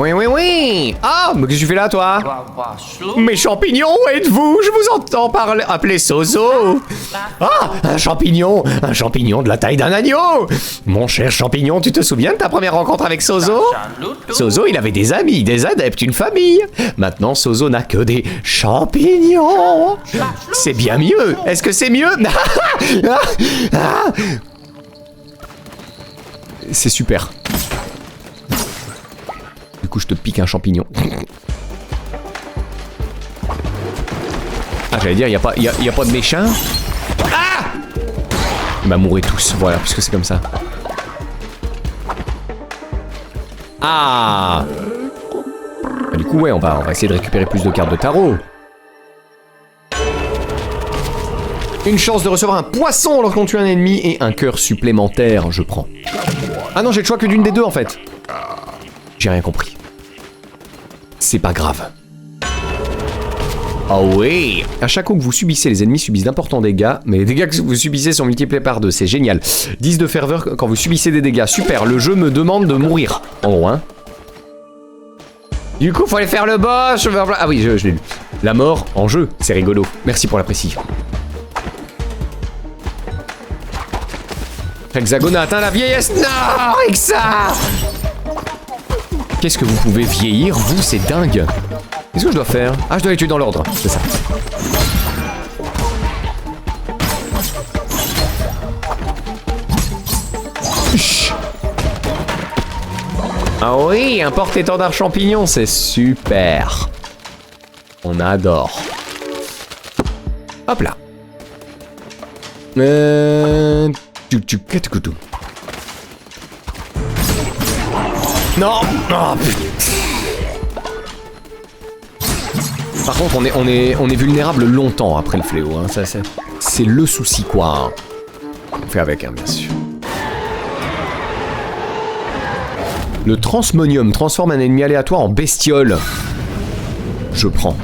Speaker 1: Ah, mais qu'est-ce que tu fais là, toi? Mes champignons, où êtes-vous? Je vous entends parler. Appelez Sozo. Ah, un champignon de la taille d'un agneau. Mon cher champignon, tu te souviens de ta première rencontre avec Sozo? Sozo, il avait des amis, des adeptes, une famille. Maintenant, Sozo n'a que des champignons. C'est bien mieux. Est-ce que c'est mieux? C'est super. Du coup, je te pique un champignon. Ah, j'allais dire, y a pas de méchant. Ah! Il m'a mourré tous, voilà, puisque c'est comme ça. Ah! Bah, du coup, ouais, on va essayer de récupérer plus de cartes de tarot. Une chance de recevoir un poisson lorsqu'on tue un ennemi et un cœur supplémentaire, je prends. Ah non, j'ai le choix que d'une des deux, en fait. J'ai rien compris. C'est pas grave. Oh oui! À chaque coup que vous subissez, les ennemis subissent d'importants dégâts, mais les dégâts que vous subissez sont multipliés par 2, c'est génial. 10 de ferveur quand vous subissez des dégâts, super, le jeu me demande de mourir. En gros, hein. Du coup, faut aller faire le boss. Ah oui, je l'ai lu. La mort en jeu, c'est rigolo. Merci pour la précision. Hexagone a atteint la vieillesse. Non, Hexa! Qu'est-ce que vous pouvez vieillir, vous, c'est dingue. Qu'est-ce que je dois faire? Ah, je dois les tuer dans l'ordre, c'est ça. Chut. Ah oui, un porte-étendard champignon, c'est super. On adore. Hop là. Non. Oh, par contre, on est vulnérable longtemps après le fléau. Hein. C'est le souci, quoi. On fait avec, hein, bien sûr. Le transmonium transforme un ennemi aléatoire en bestiole. Je prends.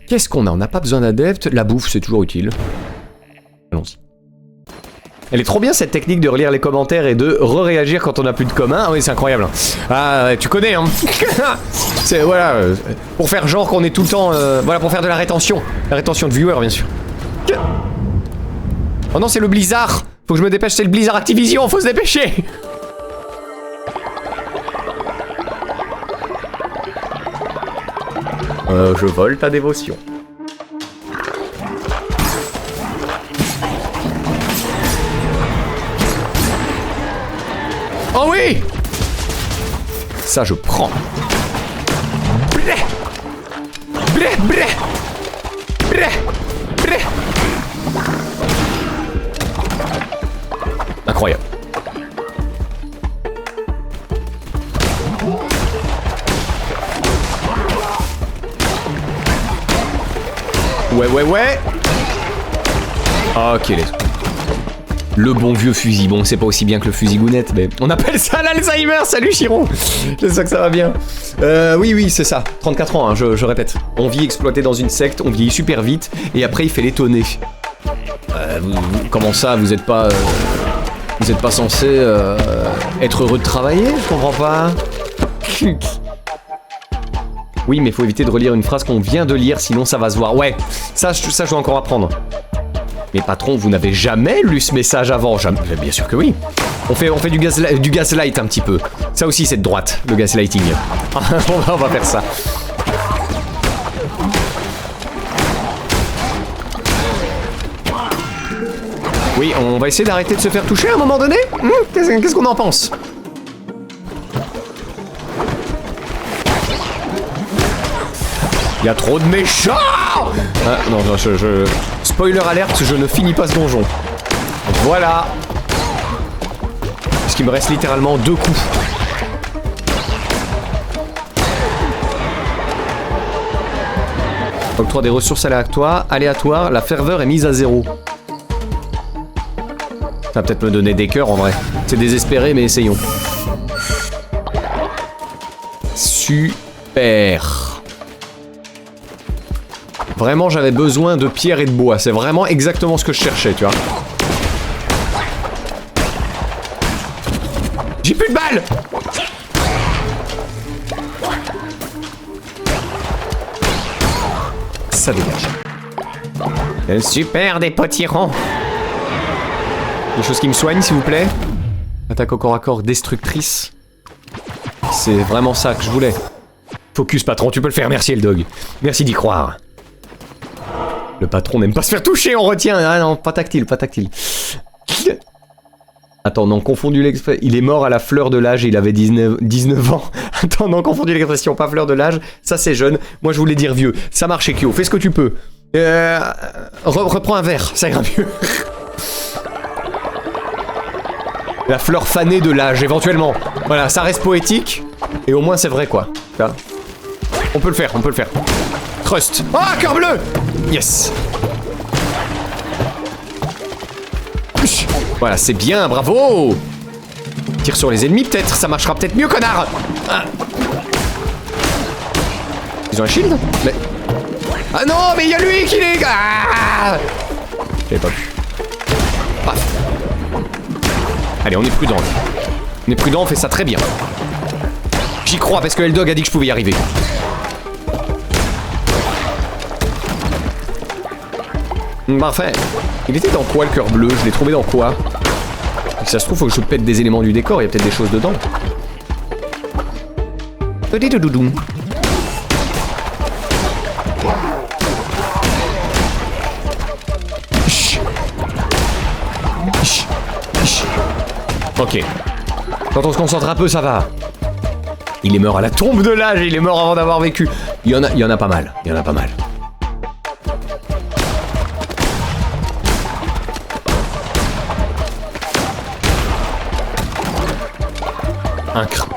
Speaker 1: Qu'est-ce qu'on a? On n'a pas besoin d'adeptes. La bouffe, c'est toujours utile. Allons-y. Elle est trop bien cette technique de relire les commentaires et de re-réagir quand on n'a plus de commun. Ah oui, c'est incroyable. Ah, tu connais, hein. C'est, voilà, pour faire genre qu'on est tout le temps... voilà, pour faire de la rétention. La rétention de viewers, bien sûr. Oh non, c'est le Blizzard. Faut que je me dépêche, c'est le Blizzard Activision, faut se dépêcher. Je vole ta dévotion. Oh oui! Ça, je prends. Blé! Blé, blé! Blé! Blé! Incroyable. Ouais. Ok, les... Le bon vieux fusil. Bon, c'est pas aussi bien que le fusil gounette, mais on appelle ça l'Alzheimer. Salut Chiron. J'espère que ça va bien. Oui, c'est ça. 34 ans, hein, je répète. On vit exploité dans une secte, on vieillit super vite, et après il fait l'étonné. Comment ça, vous êtes pas censé être heureux de travailler? Je comprends pas. Oui, mais faut éviter de relire une phrase qu'on vient de lire, sinon ça va se voir. Ouais, ça je dois encore apprendre. Mais patron, vous n'avez jamais lu ce message avant? Jamais. Bien sûr que oui. On fait du gaslight un petit peu. Ça aussi c'est de droite, le gaslighting. On va faire ça. Oui, on va essayer d'arrêter de se faire toucher à un moment donné. Qu'est-ce qu'on en pense? Il y a trop de méchants. Ah, non, Spoiler alerte, je ne finis pas ce donjon. Voilà. Parce qu'il me reste littéralement 2 coups. Octroi des ressources aléatoires, la ferveur est mise à 0. Ça va peut-être me donner des cœurs en vrai. C'est désespéré, mais essayons. Super. Vraiment, j'avais besoin de pierre et de bois. C'est vraiment exactement ce que je cherchais, tu vois. J'ai plus de balles. Ça dégage. Super, des potirons. Des choses qui me soignent, s'il vous plaît. Attaque au corps à corps destructrice. C'est vraiment ça que je voulais. Focus, patron, tu peux le faire. Merci, Eldog. Merci d'y croire. Le patron n'aime pas se faire toucher, on retient. Ah non, pas tactile, pas tactile. Attends, non, confondu l'expression. Il est mort à la fleur de l'âge et il avait 19 ans. Attends, non, confondu l'expression, pas fleur de l'âge. Ça, c'est jeune. Moi, je voulais dire vieux. Ça marche, Ekyo. Fais ce que tu peux. Reprends un verre, ça ira mieux. La fleur fanée de l'âge, éventuellement. Voilà, ça reste poétique. Et au moins, c'est vrai, quoi. Là. On peut le faire, on peut le faire. Trust. Ah, cœur bleu. Yes. Voilà, c'est bien, bravo. Tire sur les ennemis, peut-être. Ça marchera peut-être mieux, connard. Ah. Ils ont un shield? Mais... Ah non, mais il y a lui qui les... Ah. J'avais pas vu. Paf. Allez, on est prudent. On est prudent, on fait ça très bien. J'y crois parce que Eldog a dit que je pouvais y arriver. Parfait. Il était dans quoi le cœur bleu? Je l'ai trouvé dans quoi? Si ça se trouve, faut que je pète des éléments du décor, il y a peut-être des choses dedans. Petit doudoudou. Ok. Quand on se concentre un peu, ça va. Il est mort à la tombe de l'âge, il est mort avant d'avoir vécu. Il y en a pas mal. Il y en a pas mal. Incre.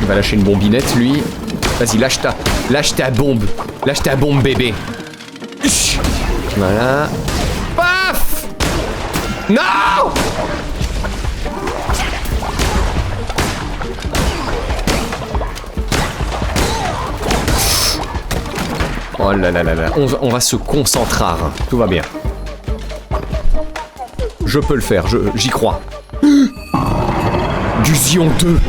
Speaker 1: Il va lâcher une bombinette, lui. Vas-y, lâche ta bombe. Lâche ta bombe, bébé. Voilà. Paf! Non! Oh là là là là. On va se concentrer. Tout va bien. Je peux le faire, j'y crois. Du Zion 2.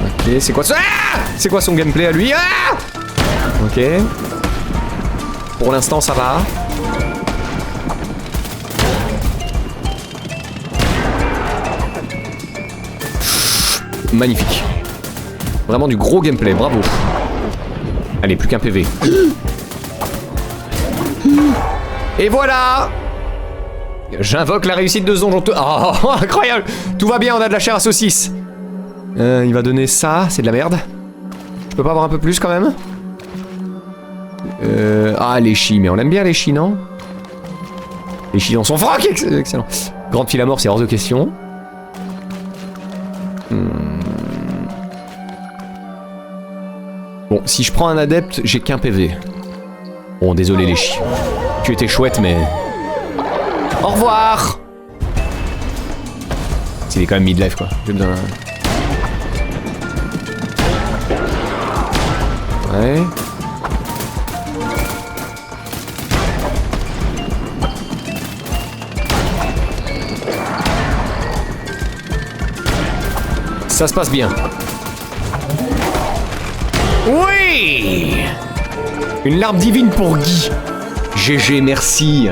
Speaker 1: Ok, c'est quoi ça? Ah! C'est quoi son gameplay à lui? Ah! Ok. Pour l'instant, ça va. Magnifique. Vraiment du gros gameplay, bravo. Allez, plus qu'un PV. Et voilà! J'invoque la réussite de Zonjon. Oh, incroyable! Tout va bien, on a de la chair à saucisse. Il va donner ça, c'est de la merde. Je peux pas avoir un peu plus quand même? Ah, les chis, mais on aime bien les chis, non? Les chis dans son froc, excellent. Grande file à mort, c'est hors de question. Bon, si je prends un adepte, j'ai qu'un PV. Bon, désolé les chis. Tu étais chouette, mais... Au revoir! Il est quand même mid-life, quoi. J'ai besoin... Ouais... Ça se passe bien. Oui! Une larme divine pour Guy. GG, merci.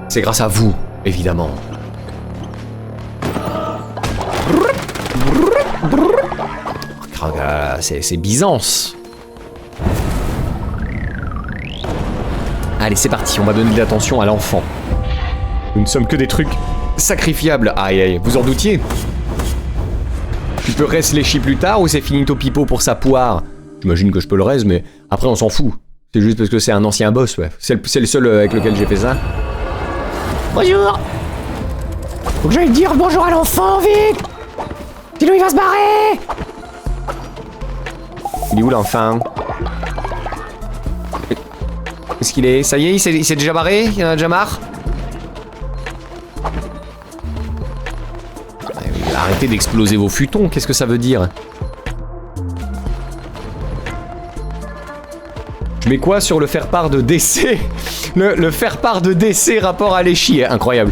Speaker 1: C'est grâce à vous, évidemment. C'est Byzance. Allez, c'est parti, on va donner de l'attention à l'enfant. Nous ne sommes que des trucs sacrifiables. Aïe, aïe, vous en doutiez? Tu peux reste les chi plus tard ou c'est finito pipo pour sa poire? J'imagine que je peux le reste, mais après on s'en fout. C'est juste parce que c'est un ancien boss, ouais. C'est le seul avec lequel j'ai fait ça.
Speaker 2: Bonjour.
Speaker 1: Faut que j'aille dire bonjour à l'enfant, vite! Sinon il va se barrer! Il est où l'enfant? Est-ce qu'il est? Ça y est, il s'est déjà barré? Il en a déjà marre? Arrêtez d'exploser vos futons, qu'est-ce que ça veut dire? Je mets quoi sur le faire-part de décès? Le faire-part de décès rapport à l'échi, incroyable.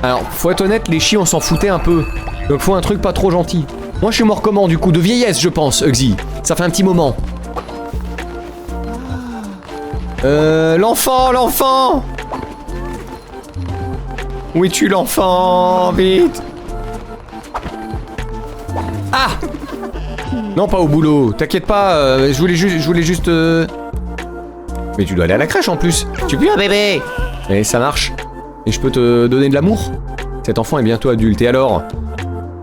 Speaker 1: Alors, faut être honnête, l'échi on s'en foutait un peu. Donc faut un truc pas trop gentil. Moi je suis mort comment du coup? De vieillesse je pense, Uxie. Ça fait un petit moment. L'enfant! Où es-tu l'enfant? Vite! Ah! Non, pas au boulot. T'inquiète pas, je voulais juste... Mais tu dois aller à la crèche en plus. Tu es plus un bébé. Et ça marche. Et je peux te donner de l'amour? Cet enfant est bientôt adulte. Et alors?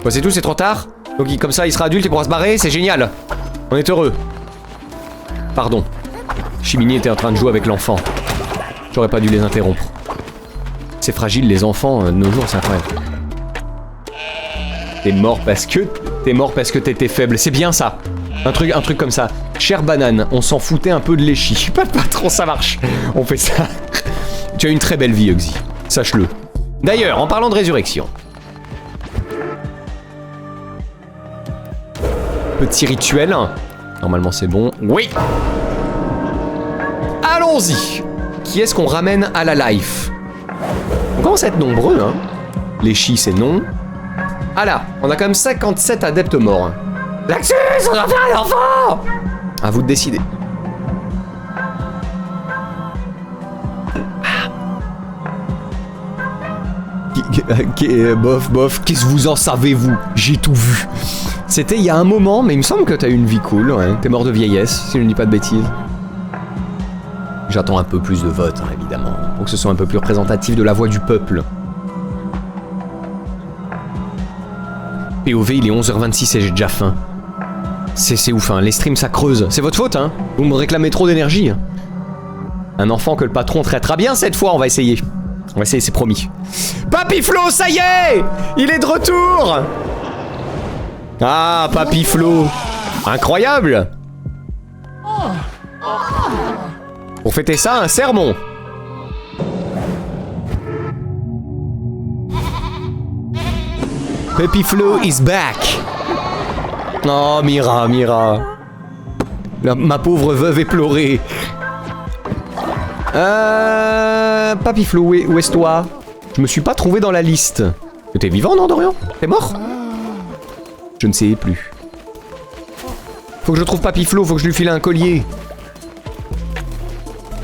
Speaker 1: Quoi, c'est tout? C'est trop tard? Donc comme ça, il sera adulte et pourra se barrer? C'est génial. On est heureux. Pardon. Chimini était en train de jouer avec l'enfant. J'aurais pas dû les interrompre. C'est fragile les enfants de nos jours, c'est incroyable. T'es mort parce que t'étais faible. C'est bien ça. Un truc comme ça. Chère banane, on s'en foutait un peu de l'échi. Pas de patron, ça marche. On fait ça. Tu as une très belle vie, Uxie. Sache-le. D'ailleurs, en parlant de résurrection. Petit rituel. Normalement, c'est bon. Oui. Allons-y. Qui est-ce qu'on ramène à la life? On commence à être nombreux, hein. L'échi, c'est non. Ah là, on a quand même 57 adeptes morts. Laxus, on doit faire un enfant! À vous de décider. Bof, qu'est-ce que vous en savez, vous? J'ai tout vu. C'était il y a un moment, mais il me semble que t'as eu une vie cool, ouais. T'es mort de vieillesse, si je ne dis pas de bêtises. J'attends un peu plus de votes, hein, évidemment, pour que ce soit un peu plus représentatif de la voix du peuple. POV, il est 11h26 et j'ai déjà faim. C'est ouf, hein. Les streams ça creuse. C'est votre faute, hein. Vous me réclamez trop d'énergie. Un enfant que le patron traitera bien cette fois, on va essayer. On va essayer, c'est promis. Papy Flo, ça y est! Il est de retour! Ah, Papy Flo! Incroyable! Pour fêter ça, un sermon! Papy Flo is back! Oh, Mira. Ma pauvre veuve éplorée. Papy Flo, où est-ce toi? Je me suis pas trouvé dans la liste. T'es vivant, non, Dorian? T'es mort? Je ne sais plus. Faut que je trouve Papy Flo, faut que je lui file un collier.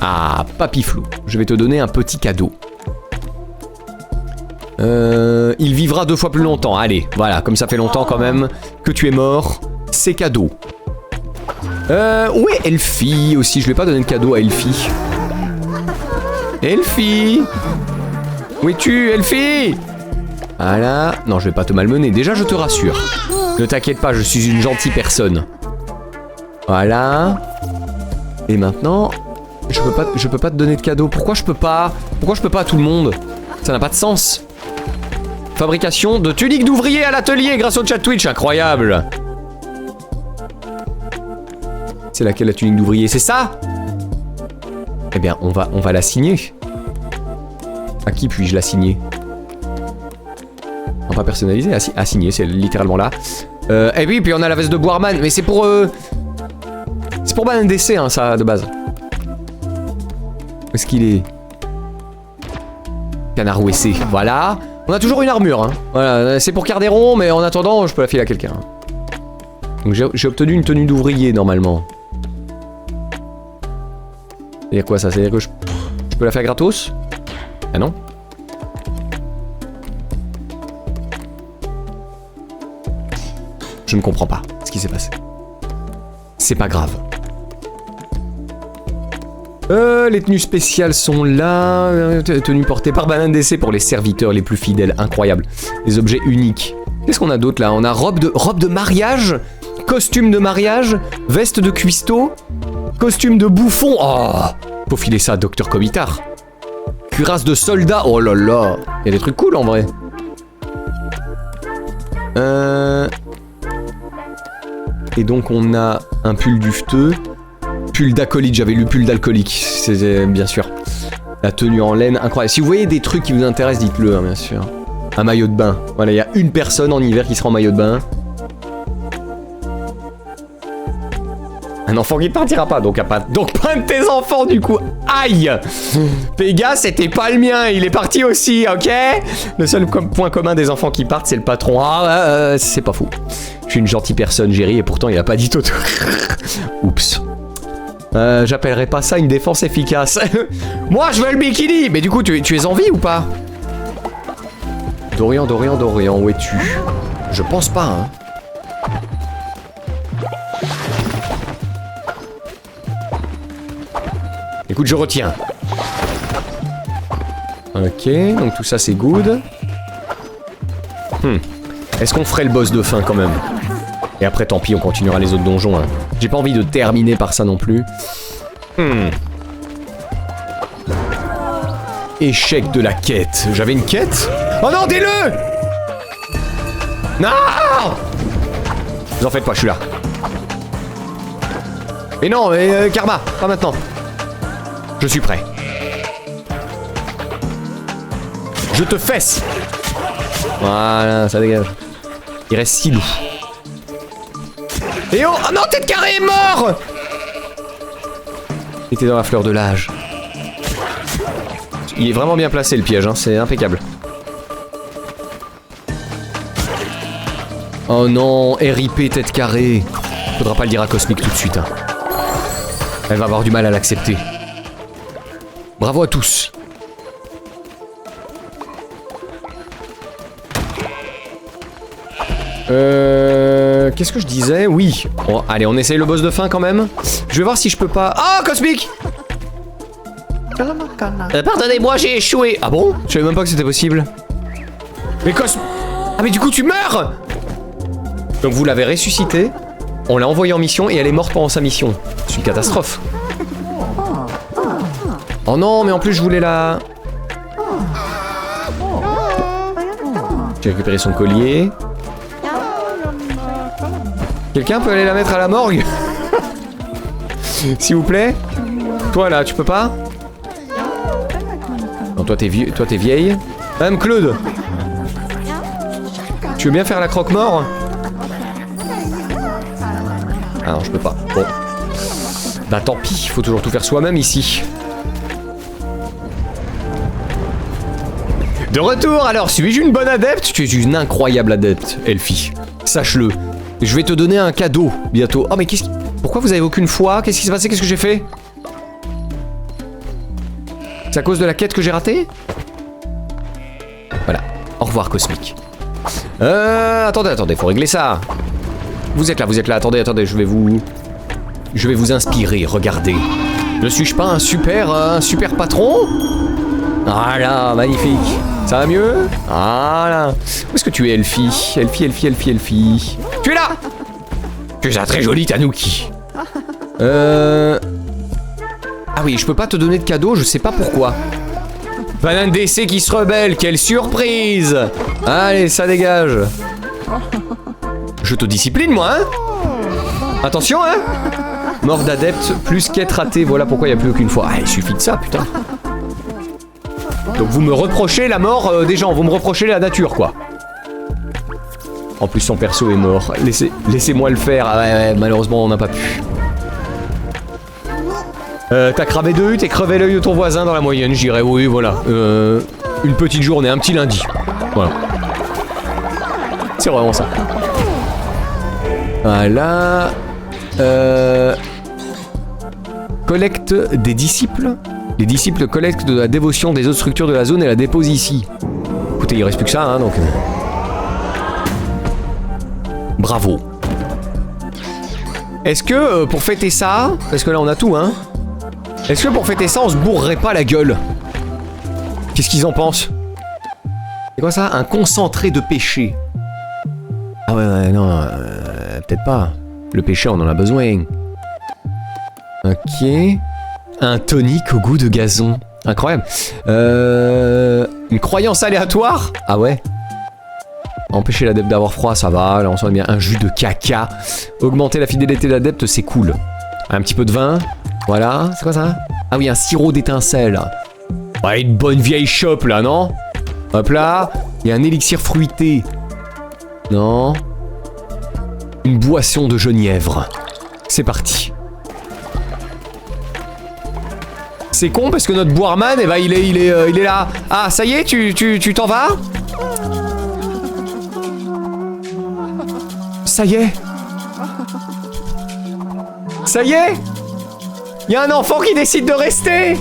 Speaker 1: Ah, Papy Flo, je vais te donner un petit cadeau. Il vivra 2 fois plus longtemps. Allez, voilà, comme ça fait longtemps quand même que tu es mort, c'est cadeau. Où est Elfie aussi? Je vais pas donner de cadeau à Elfie. Elfie! Où es-tu, Elfie? Voilà. Non, je vais pas te malmener. Déjà, je te rassure. Ne t'inquiète pas, je suis une gentille personne. Voilà. Et maintenant, je peux pas te donner de cadeau. Pourquoi je peux pas? Pourquoi je peux pas à tout le monde? Ça n'a pas de sens. Fabrication de tuniques d'ouvriers à l'atelier grâce au chat Twitch. Incroyable. C'est laquelle la tunique d'ouvrier? C'est ça? Eh bien, on va la signer. À qui puis-je la signer? Non, pas personnalisé, à signer, c'est littéralement là. Et oui, puis on a la veste de Boirman, mais c'est pour... c'est pour un décès, hein, ça, de base. Où est-ce qu'il est? Canard OSC, voilà. On a toujours une armure, hein. Voilà, c'est pour garder rond, mais en attendant, je peux la filer à quelqu'un. Donc j'ai obtenu une tenue d'ouvrier, normalement. C'est-à-dire quoi ça? C'est-à-dire que je peux la faire gratos? Ah non? Je ne comprends pas ce qui s'est passé. C'est pas grave. Les tenues spéciales sont là. Tenues portées par Banane d'essai pour les serviteurs les plus fidèles. Incroyable. Les objets uniques. Qu'est-ce qu'on a d'autre là? On a robe de mariage, costume de mariage, veste de cuistot, costume de bouffon. Oh, faut filer ça à Docteur Komitar. Cuirasse de soldat. Oh là là. Il y a des trucs cool en vrai. Et donc on a un pull dufteux. Pull d'acolyte, j'avais lu pull d'alcoolique, c'est bien sûr. La tenue en laine, incroyable. Si vous voyez des trucs qui vous intéressent, dites-le, hein, bien sûr. Un maillot de bain. Voilà, il y a une personne en hiver qui sera en maillot de bain. Un enfant qui ne partira pas, donc pas de tes enfants du coup. Aïe! Pégase, c'était pas le mien, il est parti aussi, ok? Le seul point commun des enfants qui partent, c'est le patron. Ah, c'est pas fou. Je suis une gentille personne, j'ai ri, et pourtant il a pas dit Toto. Oups. J'appellerais pas ça une défense efficace. Moi, je veux le bikini. Mais du coup, tu es en vie ou pas? Dorian, où es-tu? Je pense pas, hein. Écoute, je retiens. Ok, donc tout ça, c'est good. Est-ce qu'on ferait le boss de fin, quand même? Et après, tant pis, on continuera les autres donjons, hein. J'ai pas envie de terminer par ça non plus. Échec de la quête. J'avais une quête? Oh non, dis-le! Non! Vous en faites pas, je suis là. Mais non, mais Karma, pas maintenant. Je suis prêt. Je te fesse. Voilà, ça dégage. Il reste 6 loups. Et oh, oh non, tête carrée est mort! Il était dans la fleur de l'âge. Il est vraiment bien placé le piège, hein, c'est impeccable. Oh non, RIP tête carrée. Faudra pas le dire à Cosmic tout de suite, hein. Elle va avoir du mal à l'accepter. Bravo à tous. Qu'est-ce que je disais? Oui. Bon, allez, on essaye le boss de fin quand même. Je vais voir si je peux pas... Ah, Cosmic!
Speaker 2: Pardonnez-moi, j'ai échoué.
Speaker 1: Ah bon? Je savais même pas que c'était possible. Mais Ah mais du coup tu meurs! Donc vous l'avez ressuscité, on l'a envoyée en mission et elle est morte pendant sa mission. C'est une catastrophe. Oh non, mais en plus je voulais la... J'ai récupéré son collier. Quelqu'un peut aller la mettre à la morgue? S'il vous plaît? Toi là, tu peux pas? Non, toi t'es vieille. Madame Claude! Tu veux bien faire la croque-mort? Ah non, je peux pas. Bon. Bah tant pis, faut toujours tout faire soi-même ici. De retour, alors, suis-je une bonne adepte? Tu es une incroyable adepte, Elfie. Sache-le. Je vais te donner un cadeau, bientôt. Oh mais qu'est-ce qui... Pourquoi vous avez aucune foi? Qu'est-ce qui s'est passé? Qu'est-ce que j'ai fait? C'est à cause de la quête que j'ai ratée? Voilà. Au revoir, Cosmic. Attendez, faut régler ça. Vous êtes là, attendez, je vais vous inspirer, regardez. Ne suis-je pas un super patron? Voilà, magnifique. Ça va mieux? Voilà. Où est-ce que tu es, Elfie? Elfie. Tu es là! Tu es un très joli Tanuki. Ah oui, je peux pas te donner de cadeau, je sais pas pourquoi. Banane d'essai qui se rebelle, quelle surprise! Allez, ça dégage. Je te discipline, moi, hein? Attention, hein? Mort d'adepte, plus quête ratée, voilà pourquoi il n'y a plus aucune foi. Ah, il suffit de ça, putain. Donc vous me reprochez la mort des gens, vous me reprochez la nature, quoi. En plus, son perso est mort. Laissez-moi le faire. Ah ouais, malheureusement, on n'a pas pu. T'as cramé 2 huttes et crevé l'œil de ton voisin dans la moyenne, je dirais. Oui, voilà. Une petite journée, un petit lundi. Voilà. C'est vraiment ça. Voilà. Collecte des disciples. Les disciples collectent de la dévotion des autres structures de la zone et la déposent ici. Écoutez, il reste plus que ça, hein, donc... Bravo. Est-ce que, pour fêter ça... Parce que là, on a tout, hein. Est-ce que pour fêter ça, on se bourrerait pas la gueule? Qu'est-ce qu'ils en pensent? C'est quoi ça? Un concentré de péché. Ah ouais, non, peut-être pas. Le péché, on en a besoin. Ok. Un tonique au goût de gazon. Incroyable. Une croyance aléatoire? Ah ouais. Empêcher l'adepte d'avoir froid, ça va. Là, on sent bien. Un jus de caca. Augmenter la fidélité de l'adepte, c'est cool. Un petit peu de vin. Voilà. C'est quoi ça? Ah oui, un sirop d'étincelle. Ouais, une bonne vieille chope, là, non? Hop là. Il y a un élixir fruité. Non. Une boisson de genièvre. C'est parti. C'est con parce que notre boirman, eh ben, il est là. Ah, ça y est, tu t'en vas? Ça y est. Ça y est. Il y a un enfant qui décide de rester.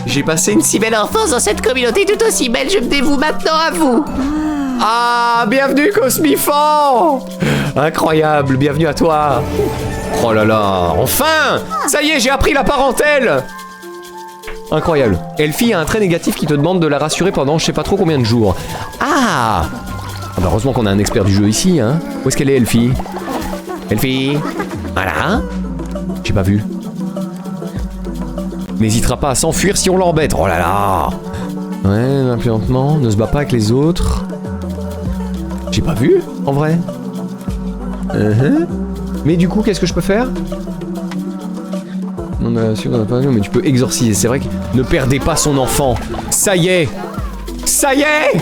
Speaker 2: J'ai passé une si belle enfance dans cette communauté tout aussi belle, je me dévoue maintenant à vous.
Speaker 1: Ah, bienvenue Cosmifan. Incroyable, bienvenue à toi. Oh là là, enfin. Ça y est, j'ai appris la parentèle. Incroyable. Elfie a un trait négatif qui te demande de la rassurer pendant je sais pas trop combien de jours. Ah, bah heureusement qu'on a un expert du jeu ici, hein. Où est-ce qu'elle est, Elfie? Elfie. Voilà. J'ai pas vu. N'hésitera pas à s'enfuir si on l'embête. Oh là là. Ouais, l'impuantement, ne se bat pas avec les autres. J'ai pas vu, en vrai. Mais du coup, qu'est-ce que je peux faire? Non, mais sûr, mais tu peux exorciser. C'est vrai que ne perdez pas son enfant. Ça y est. Ça y est.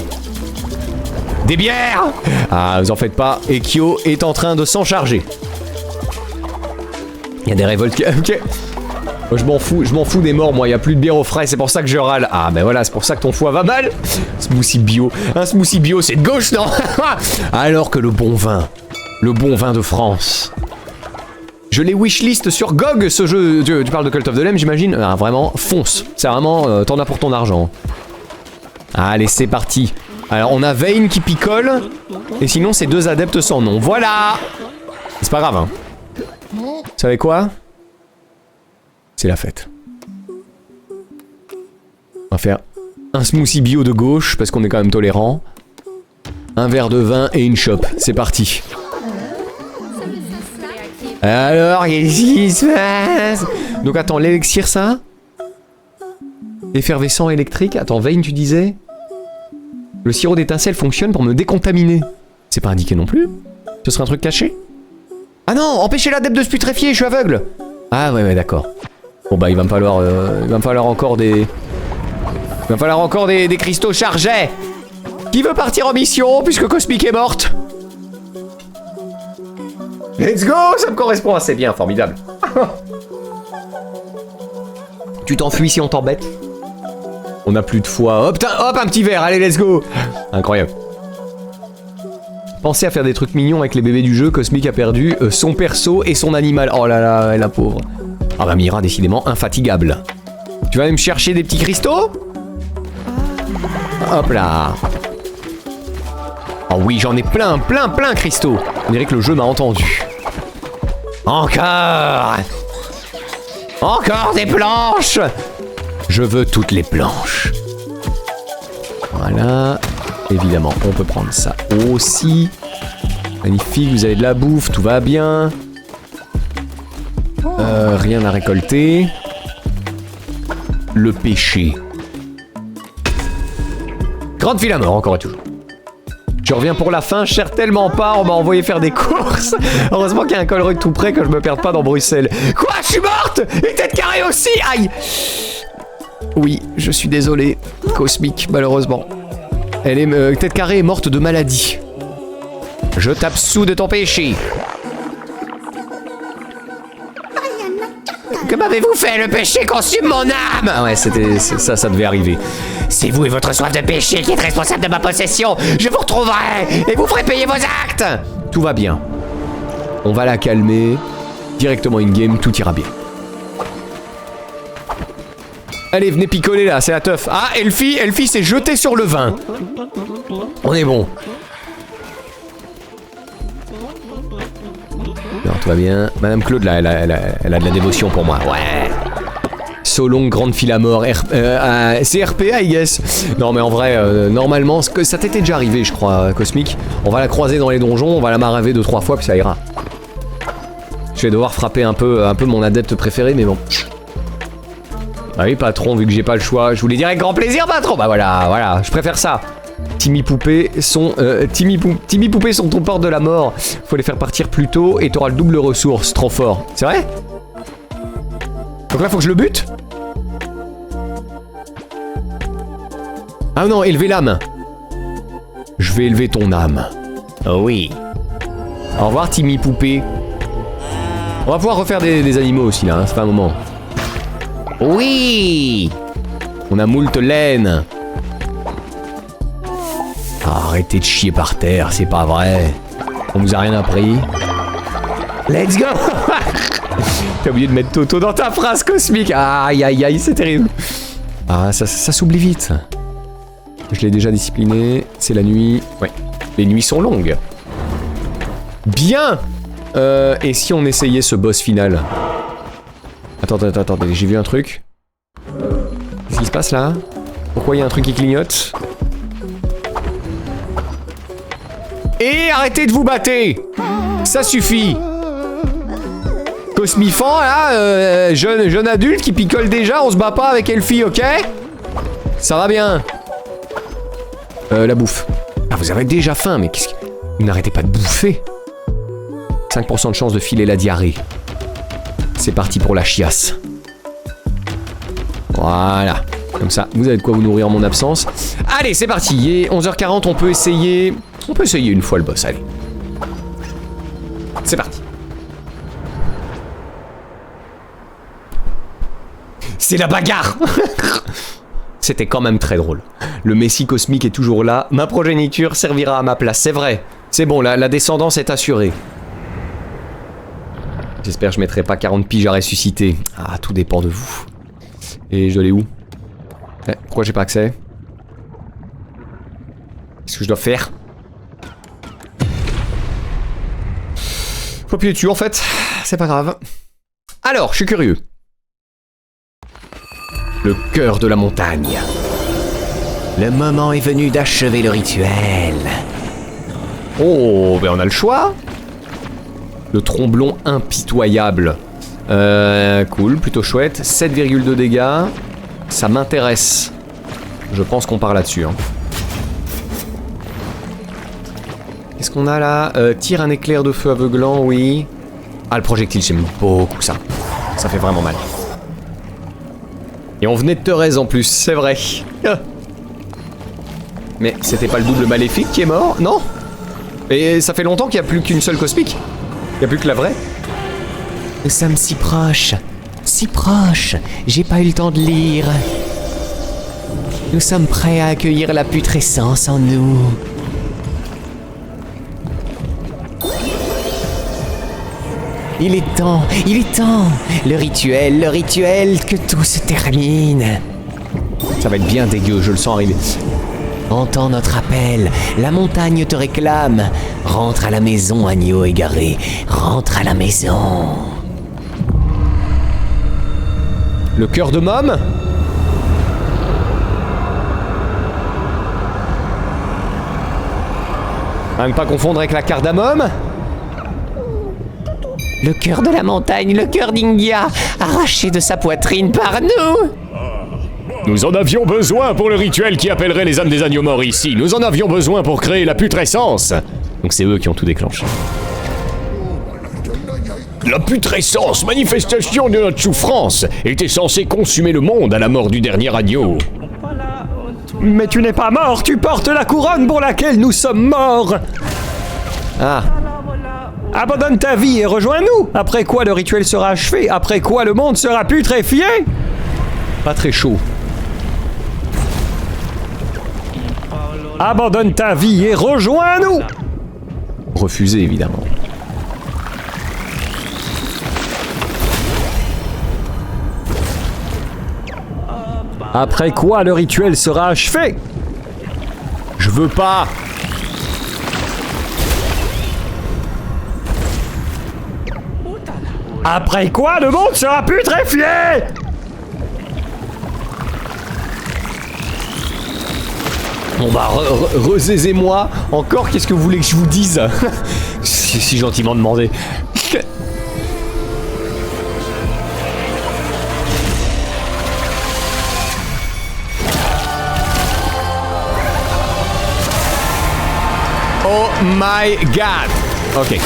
Speaker 1: Des bières. Ah, vous en faites pas. Ekyo est en train de s'en charger. Il y a des révoltes qui... Ok. Je m'en fous des morts, moi, il y a plus de bière au frais, c'est pour ça que je râle. Ah, ben voilà, c'est pour ça que ton foie va mal. Smoothie bio. Un smoothie bio, c'est de gauche, non? Alors que le bon vin de France. Je l'ai wishlist sur GOG, ce jeu. Tu parles de Cult of the Lamb, j'imagine? Ah, vraiment, fonce. C'est vraiment, t'en as pour ton argent. Allez, c'est parti. Alors, on a Vayne qui picole. Et sinon, c'est deux adeptes sans nom. Voilà. C'est pas grave, hein. Vous savez quoi? C'est la fête. On va faire un smoothie bio de gauche, parce qu'on est quand même tolérant. Un verre de vin et une chope. C'est parti. Alors, qu'est-ce qui se passe? Donc attends, l'élixir ça? Effervescent électrique. Attends, Vayne, tu disais? Le sirop d'étincelle fonctionne pour me décontaminer. C'est pas indiqué non plus? Ce serait un truc caché? Ah non, empêcher l'adepte de se putréfier, je suis aveugle. Ah ouais, d'accord. Bon bah il va me falloir encore des... Il va me falloir encore des cristaux chargés. Qui veut partir en mission puisque Cosmic est morte? Let's go, ça me correspond assez bien, formidable. Tu t'enfuis si on t'embête? On a plus de foi. Hop, hop, un petit verre, allez, let's go. Incroyable. Pensez à faire des trucs mignons avec les bébés du jeu. Cosmic a perdu son perso et son animal. Oh là là, la pauvre. Ah bah Mira, décidément infatigable. Tu vas aller me chercher des petits cristaux? Hop là. Oh oui, j'en ai plein cristaux. On dirait que le jeu m'a entendu. Encore des planches. Je veux toutes les planches. Voilà. Évidemment, on peut prendre ça aussi. Magnifique, vous avez de la bouffe, tout va bien. Rien à récolter. Le péché. Grande file à mort, encore et toujours. Je reviens pour la fin, je cherche tellement pas, on m'a envoyé faire des courses. Heureusement qu'il y a un Colruyt tout près que je me perde pas dans Bruxelles. Quoi? Je suis morte? Et tête carrée aussi? Aïe! Oui, je suis désolé. Cosmic, malheureusement. Elle est... tête carrée est morte de maladie. Je tape sous de ton péché.
Speaker 2: Que m'avez-vous fait? Le péché consume mon âme!
Speaker 1: Ah ouais, ça devait arriver.
Speaker 2: C'est vous et votre soif de péché qui êtes responsable de ma possession. Je vous retrouverai et vous ferez payer vos actes.
Speaker 1: Tout va bien. On va la calmer. Directement in-game, tout ira bien. Allez, venez picoler là, c'est la teuf. Ah, Elfie s'est jetée sur le vin. On est bon. Non, tout va bien. Madame Claude, là, elle a de la dévotion pour moi. Ouais. Solon, grande file à mort. C'est RPA, I guess. Non, mais en vrai, normalement, ça t'était déjà arrivé, je crois, Cosmic. On va la croiser dans les donjons, on va la maraver 2-3 fois, puis ça ira. Je vais devoir frapper un peu mon adepte préféré, mais bon. Ah oui, patron, vu que j'ai pas le choix. Je voulais dire avec grand plaisir, patron. Bah voilà, je préfère ça. Timmy Poupée sont ton port de la mort. Faut les faire partir plus tôt et t'auras le double ressource. Trop fort. C'est vrai? Donc là, faut que je le bute? Ah non, élever l'âme. Je vais élever ton âme.
Speaker 2: Oh oui.
Speaker 1: Au revoir, Timmy Poupée. On va pouvoir refaire des animaux aussi, là. Hein, ça fait un moment.
Speaker 2: Oui.
Speaker 1: On a moult laine. Arrêtez de chier par terre, c'est pas vrai. On vous a rien appris. Let's go. T'as oublié de mettre Toto dans ta phrase cosmique. Aïe aïe aïe, c'est terrible. Ah, ça s'oublie vite. Je l'ai déjà discipliné. C'est la nuit. Ouais. Les nuits sont longues. Bien. Et si on essayait ce boss final? Attendez, j'ai vu un truc. Qu'est-ce qui se passe là? Pourquoi il y a un truc qui clignote? Et arrêtez de vous battre! Ça suffit! Cosmifan, là, jeune adulte qui picole déjà, on se bat pas avec Elfie, ok? Ça va bien. La bouffe. Ah, vous avez déjà faim, mais qu'est-ce que... Vous n'arrêtez pas de bouffer. 5% de chance de filer la diarrhée. C'est parti pour la chiasse. Voilà. Comme ça, vous avez de quoi vous nourrir en mon absence. Allez, c'est parti. Il est 11h40, on peut essayer... On peut essayer une fois le boss, allez. C'est parti. C'est la bagarre. C'était quand même très drôle. Le messie cosmique est toujours là. Ma progéniture servira à ma place, c'est vrai. C'est bon, la descendance est assurée. J'espère que je mettrai pas 40 piges à ressusciter. Ah, tout dépend de vous. Et je dois aller où? Pourquoi j'ai pas accès? Qu'est-ce que je dois faire? Faut appuyer dessus en fait. C'est pas grave. Alors, je suis curieux. Le cœur de la montagne.
Speaker 2: Le moment est venu d'achever le rituel.
Speaker 1: Oh, ben on a le choix. Le tromblon impitoyable. Cool, plutôt chouette. 7,2 dégâts. Ça m'intéresse. Je pense qu'on part là-dessus. Hein. Qu'est-ce qu'on a là? Tire un éclair de feu aveuglant, oui. Ah, le projectile, j'aime beaucoup ça. Ça fait vraiment mal. Et on venait de Thérèse en plus, c'est vrai. Mais c'était pas le double maléfique qui est mort, non? Et ça fait longtemps qu'il n'y a plus qu'une seule cosmique. Il n'y a plus que la vraie.
Speaker 2: Nous sommes si proches. Si proches. J'ai pas eu le temps de lire. Nous sommes prêts à accueillir la putrescence en nous. Il est temps, il est temps. Le rituel, que tout se termine.
Speaker 1: Ça va être bien dégueu, je le sens arriver.
Speaker 2: Entends notre appel, la montagne te réclame. Rentre à la maison, agneau égaré. Rentre à la maison.
Speaker 1: Le cœur de Mom? À ne pas confondre avec la cardamome?
Speaker 2: Le cœur de la montagne, le cœur d'Ingia, arraché de sa poitrine par nous.
Speaker 3: Nous en avions besoin pour le rituel qui appellerait les âmes des agneaux morts ici. Nous en avions besoin pour créer la putrescence.
Speaker 1: Donc c'est eux qui ont tout déclenché.
Speaker 3: La putrescence, manifestation de notre souffrance, était censée consumer le monde à la mort du dernier agneau.
Speaker 4: Mais tu n'es pas mort, tu portes la couronne pour laquelle nous sommes morts.
Speaker 1: Ah.
Speaker 4: Abandonne ta vie et rejoins-nous. Après quoi le rituel sera achevé. Après quoi le monde sera putréfié.
Speaker 1: Pas très chaud.
Speaker 4: Abandonne ta vie et rejoins-nous.
Speaker 1: Refusé, évidemment.
Speaker 4: Après quoi le rituel sera achevé.
Speaker 1: Je veux pas.
Speaker 4: Après quoi le monde sera putréfié.
Speaker 1: Bon bah, rezaisez-moi. Encore, qu'est-ce que vous voulez que je vous dise? C'est si gentiment demandé. Oh my god. Ok.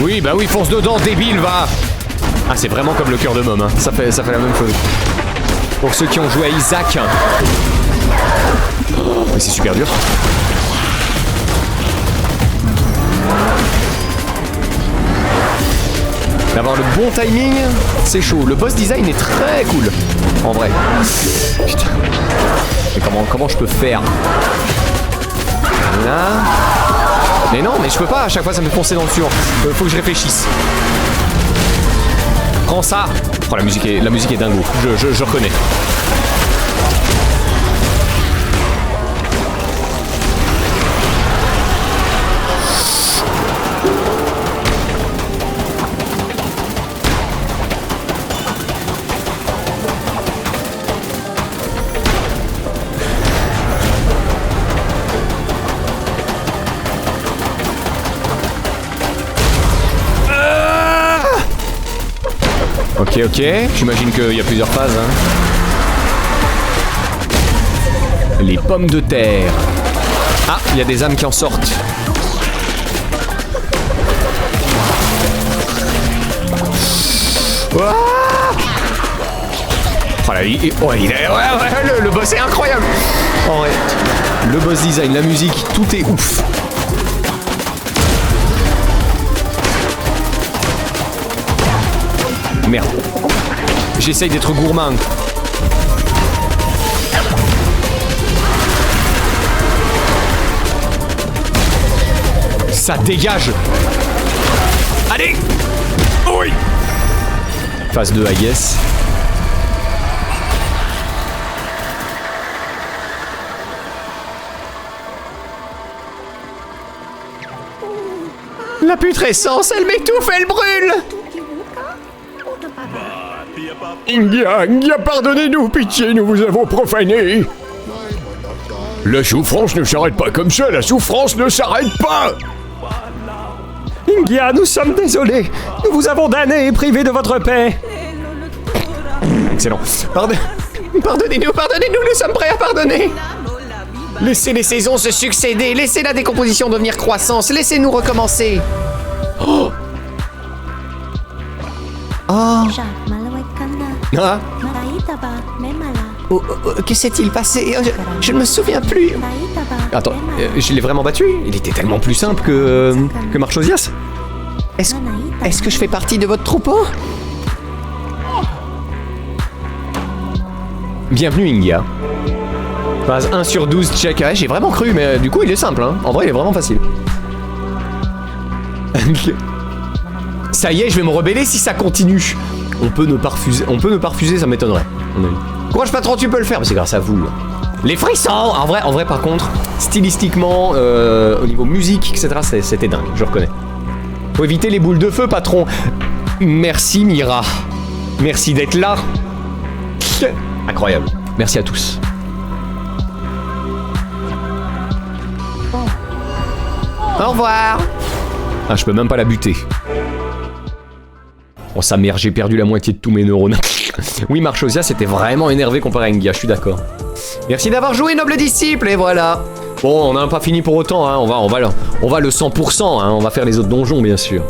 Speaker 1: Oui, bah oui, fonce dedans, débile, va. Ah, c'est vraiment comme le cœur de môme, hein. Ça fait la même chose. Pour ceux qui ont joué à Isaac. Oh, mais c'est super dur. D'avoir le bon timing, c'est chaud. Le boss design est très cool, en vrai. Putain. Mais comment je peux faire? Là. Mais non, mais je peux pas, à chaque fois ça me fait foncer dans le sur. Faut que je réfléchisse. Prends ça. Oh, la musique est dingo, je reconnais. Ok, j'imagine qu'il y a plusieurs phases. Hein. Les pommes de terre. Ah, il y a des âmes qui en sortent. Ouah. Oh là, le boss est incroyable. En vrai, le boss design, la musique, tout est ouf. Merde. J'essaye d'être gourmand. Ça dégage. Allez. Oui. Phase 2, I guess. La putrescence, elle m'étouffe, elle brûle.
Speaker 3: Ingia, pardonnez-nous, pitié, nous vous avons profané. La souffrance ne s'arrête pas comme ça, la souffrance ne s'arrête pas.
Speaker 4: Ingia, nous sommes désolés. Nous vous avons damné et privé de votre paix.
Speaker 1: Excellent. Pardonnez-nous, nous sommes prêts à pardonner. Laissez les saisons se succéder, laissez la décomposition devenir croissance, laissez-nous recommencer. Oh. Oh. Ah. Que s'est-il passé? Je ne me souviens plus. Attends, je l'ai vraiment battu? Il était tellement plus simple que Marchosias. Est-ce que je fais partie de votre troupeau? Bienvenue Ingia. Phase 1 sur 12 check. Ah, j'ai vraiment cru, mais du coup il est simple, hein. En vrai il est vraiment facile. Ça y est, je vais me rebeller si ça continue. On peut ne pas refuser, ça m'étonnerait. Courage patron, tu peux le faire, mais c'est grâce à vous. Les frissons. En vrai par contre, stylistiquement, au niveau musique, etc., c'était dingue, je reconnais. Faut éviter les boules de feu, patron. Merci Mira. Merci d'être là. Incroyable. Merci à tous. Au revoir. Ah, je peux même pas la buter. Oh sa mère, j'ai perdu la moitié de tous mes neurones. Oui, Marchosia s'était vraiment énervé comparé à Ingia, je suis d'accord. Merci d'avoir joué, noble disciple, et voilà. Bon, on n'a pas fini pour autant, hein. On va le 100%, hein. On va faire les autres donjons, bien sûr.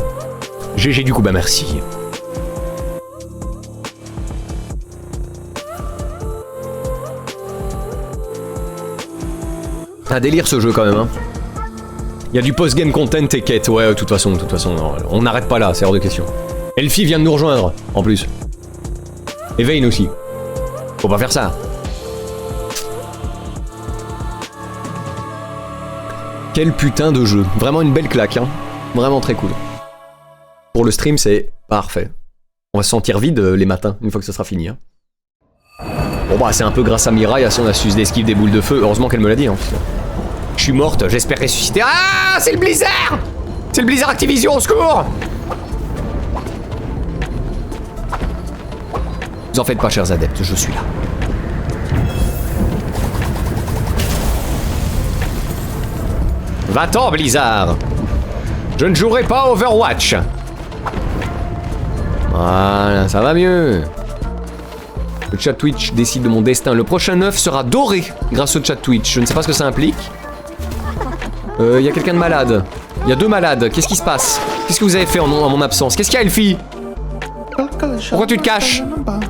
Speaker 1: GG du coup, bah merci. Un délire ce jeu quand même, hein. Il y a du post-game content et quête, ouais, de toute façon, non, on n'arrête pas là, c'est hors de question. Elfie vient de nous rejoindre, en plus. Et Vayne aussi. Faut pas faire ça. Quel putain de jeu. Vraiment une belle claque, hein. Vraiment très cool. Pour le stream, c'est parfait. On va se sentir vide les matins, une fois que ça sera fini, hein. Bon bah, c'est un peu grâce à Mirai, à son astuce d'esquive des boules de feu. Heureusement qu'elle me l'a dit, hein. Je suis morte, j'espère ressusciter. Ah, c'est le Blizzard! C'est le Blizzard Activision, au secours! Vous en faites pas, chers adeptes, je suis là. Va-t'en, Blizzard! Je ne jouerai pas à Overwatch! Voilà, ça va mieux. Le chat Twitch décide de mon destin. Le prochain œuf sera doré grâce au chat Twitch. Je ne sais pas ce que ça implique. Il y a quelqu'un de malade. Il y a 2 malades. Qu'est-ce qui se passe? Qu'est-ce que vous avez fait en mon absence? Qu'est-ce qu'il y a, Elfie? Pourquoi tu te caches?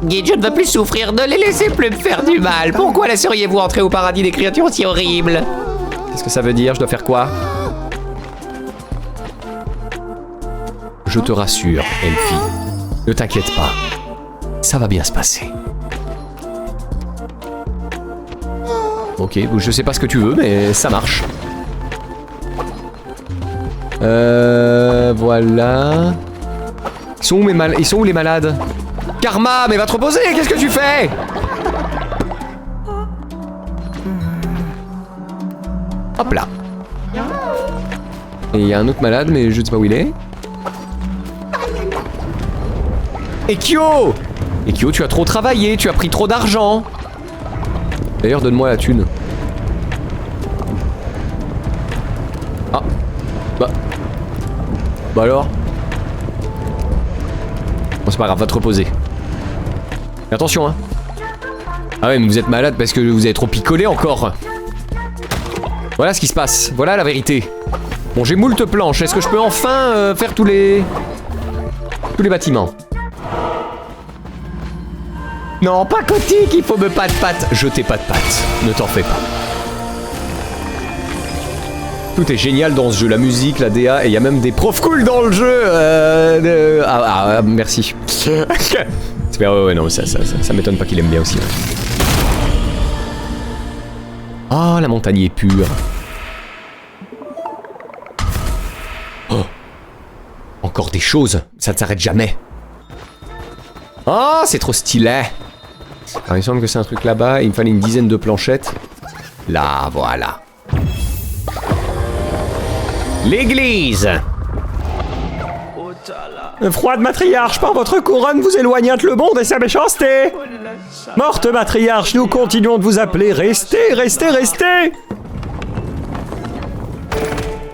Speaker 2: Guide, je ne veux plus souffrir, ne les laissez plus me faire du mal. Pourquoi laisseriez-vous entrer au paradis des créatures si horribles?
Speaker 1: Qu'est-ce que ça veut dire? Je dois faire quoi? Je te rassure, Elfie. Ne t'inquiète pas. Ça va bien se passer. Ok, je sais pas ce que tu veux, mais ça marche. Voilà. Ils sont où les malades? Karma, mais va te reposer, qu'est-ce que tu fais? Hop là. Et il y a un autre malade, mais je ne sais pas où il est. Ekyo! Ekyo, tu as trop travaillé, tu as pris trop d'argent. D'ailleurs, donne-moi la thune. Ah. Bah alors? Bon, c'est pas grave, va te reposer. Mais attention, hein. Ah ouais, mais vous êtes malade parce que vous avez trop picolé encore. Voilà ce qui se passe. Voilà la vérité. Bon, j'ai moult planches. Est-ce que je peux enfin faire tous les bâtiments? Non, pas Kotick, il faut me pat-pat. Je t'ai pat-pat, ne t'en fais pas. Tout est génial dans ce jeu, la musique, la DA, et il y a même des profs cool dans le jeu. Merci. Ouais, non, ça m'étonne pas qu'il aime bien aussi. Ah, la montagne est pure. Oh. Encore des choses, ça ne s'arrête jamais. Oh, c'est trop stylé. Alors, il me semble que c'est un truc là-bas. Il me fallait une dizaine de planchettes. Là, voilà. L'église.
Speaker 4: Froide matriarche, par votre couronne, vous éloignez le monde et sa méchanceté. Morte matriarche, nous continuons de vous appeler. Restez, restez, restez.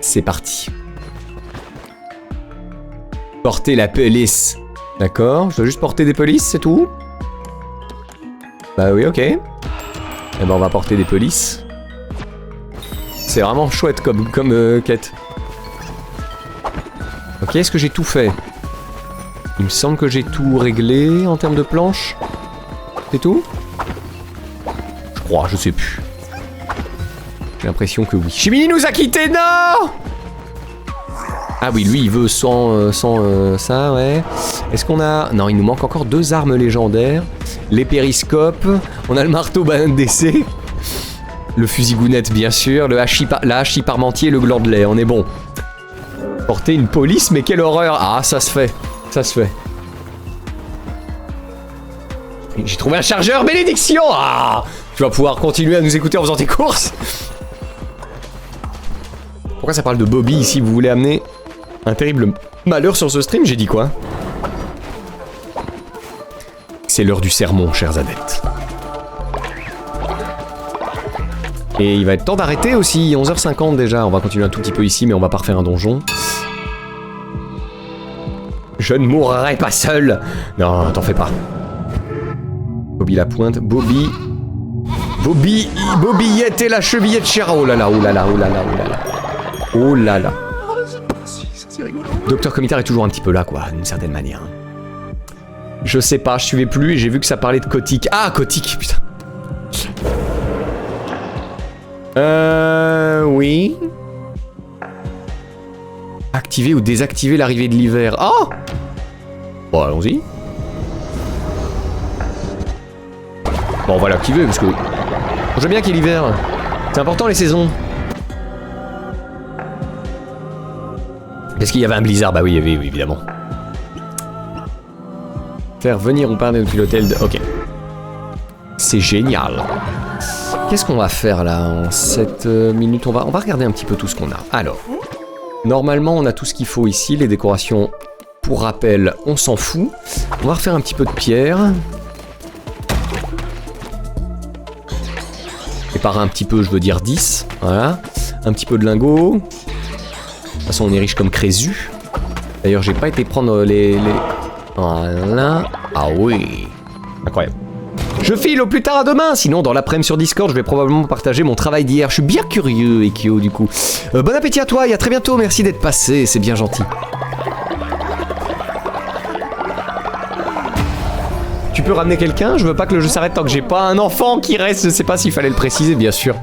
Speaker 1: C'est parti. Portez la police. D'accord, je dois juste porter des polices, c'est tout? Bah oui, ok. Eh ben on va porter des polices. C'est vraiment chouette comme quête. Ok, est-ce que j'ai tout fait? Il me semble que j'ai tout réglé en termes de planches. C'est tout? Je crois, je sais plus. J'ai l'impression que oui. Chimini nous a quittés, non! Ah oui, lui il veut sans ça, ouais. Est-ce qu'on a... Non, il nous manque encore 2 armes légendaires. Les périscopes. On a le marteau banane d'essai. Le fusil gounette, bien sûr. La hache parmentier, le gland de lait. On est bon. Porter une police, mais quelle horreur. Ah, ça se fait. Ça se fait. J'ai trouvé un chargeur, bénédiction. Ah, tu vas pouvoir continuer à nous écouter en faisant tes courses. Pourquoi ça parle de Bobby ici? Vous voulez amener un terrible malheur sur ce stream? J'ai dit quoi? C'est l'heure du sermon, chers adeptes. Et il va être temps d'arrêter aussi, 11h50 déjà. On va continuer un tout petit peu ici, mais on va pas refaire un donjon. Je ne mourrai pas seul. Non, t'en fais pas. Bobby la pointe, Bobby Bobbyette et la chevillette chère. Oh là là, oh là là, oh là là, oh là là. Oh là là. Docteur Comitar est toujours un petit peu là, quoi, d'une certaine manière. Je sais pas, je suivais plus et j'ai vu que ça parlait de Kotick. Ah, Kotick, putain. Oui. Activer ou désactiver l'arrivée de l'hiver. Oh! Bon, allons-y. Bon, on va l'activer parce que... J'aime bien qu'il y ait l'hiver. C'est important les saisons. Est-ce qu'il y avait un blizzard? Bah oui, il y avait, oui, évidemment. Faire venir ou parler depuis l'hôtel de... Ok. C'est génial. Qu'est-ce qu'on va faire là en 7 minutes? On va regarder un petit peu tout ce qu'on a. Alors, normalement on a tout ce qu'il faut ici. Les décorations, pour rappel, on s'en fout. On va refaire un petit peu de pierre. Et par un petit peu, je veux dire 10. Voilà. Un petit peu de lingots. De toute façon, on est riche comme Crésus. D'ailleurs, j'ai pas été prendre les... Voilà. Ah oui. Incroyable. Je file au plus tard à demain, sinon dans l'après-midi sur Discord, je vais probablement partager mon travail d'hier. Je suis bien curieux, Ekio, du coup. Bon appétit à toi et à très bientôt, merci d'être passé, c'est bien gentil. Tu peux ramener quelqu'un? Je veux pas que le jeu s'arrête tant que j'ai pas un enfant qui reste, je sais pas s'il fallait le préciser, bien sûr.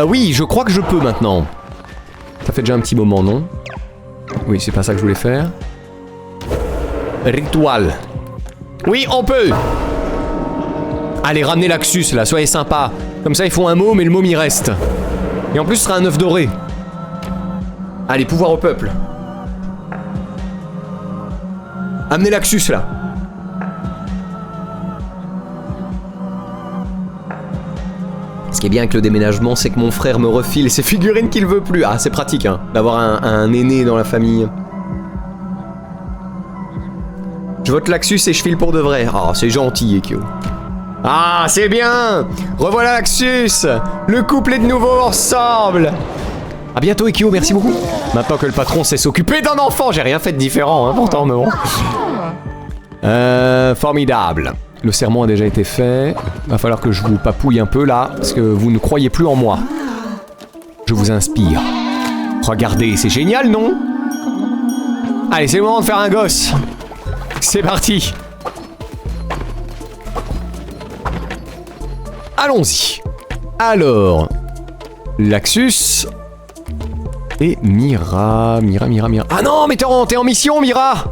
Speaker 1: Oui, je crois que je peux maintenant. Ça fait déjà un petit moment, non? Oui, c'est pas ça que je voulais faire. Ritual. Oui, on peut! Allez, ramenez l'Axus là, soyez sympa. Comme ça, ils font un môme et le môme il reste. Et en plus, ce sera un œuf doré. Allez, pouvoir au peuple. Amenez l'Axus là. Ce qui est bien avec le déménagement, c'est que mon frère me refile ses figurines qu'il veut plus. Ah, c'est pratique, hein, d'avoir un aîné dans la famille. Je vote l'Axus et je file pour de vrai. Oh, c'est gentil, Ekio. Ah, c'est bien! Revoilà l'Axus! Le couple est de nouveau ensemble! A bientôt, Ekio, merci beaucoup. Maintenant que le patron sait s'occuper d'un enfant, j'ai rien fait de différent, hein, pourtant, mais bon. Formidable. Le serment a déjà été fait. Va falloir que je vous papouille un peu, là, parce que vous ne croyez plus en moi. Je vous inspire. Regardez, c'est génial, non? Allez, c'est le moment de faire un gosse. C'est parti. Allons-y. Alors, l'Axus et Mira. Ah non, mais t'es en mission, Mira.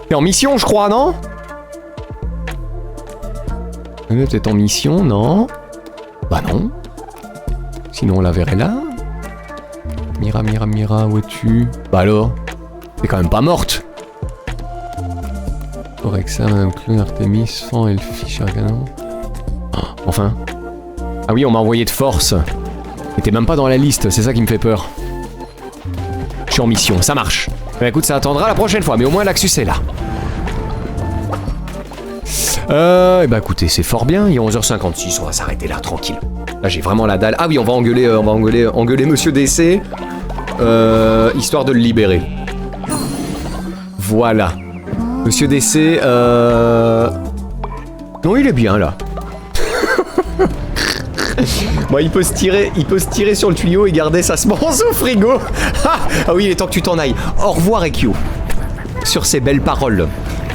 Speaker 1: T'es en mission, je crois, non? Peut-être en mission, non? Bah non. Sinon, on la verrait là. Mira, où es-tu? Bah alors, t'es quand même pas morte. Orexa, Madame Clown, Artemis, Fan, Elfie, Charganon. Enfin. Ah oui, on m'a envoyé de force. Mais t'es même pas dans la liste, c'est ça qui me fait peur. Je suis en mission, ça marche. Bah écoute, ça attendra la prochaine fois, mais au moins l'Axus est là. Et bah écoutez, c'est fort bien, il est 11h56, on va s'arrêter là, tranquille. Là j'ai vraiment la dalle. Ah oui, on va engueuler Monsieur DC. Histoire de le libérer. Voilà. Monsieur DC, non, il est bien là. Bon, il peut se tirer sur le tuyau et garder sa semence au frigo. Ah oui, il est temps que tu t'en ailles. Au revoir, Ekio. Sur ces belles paroles.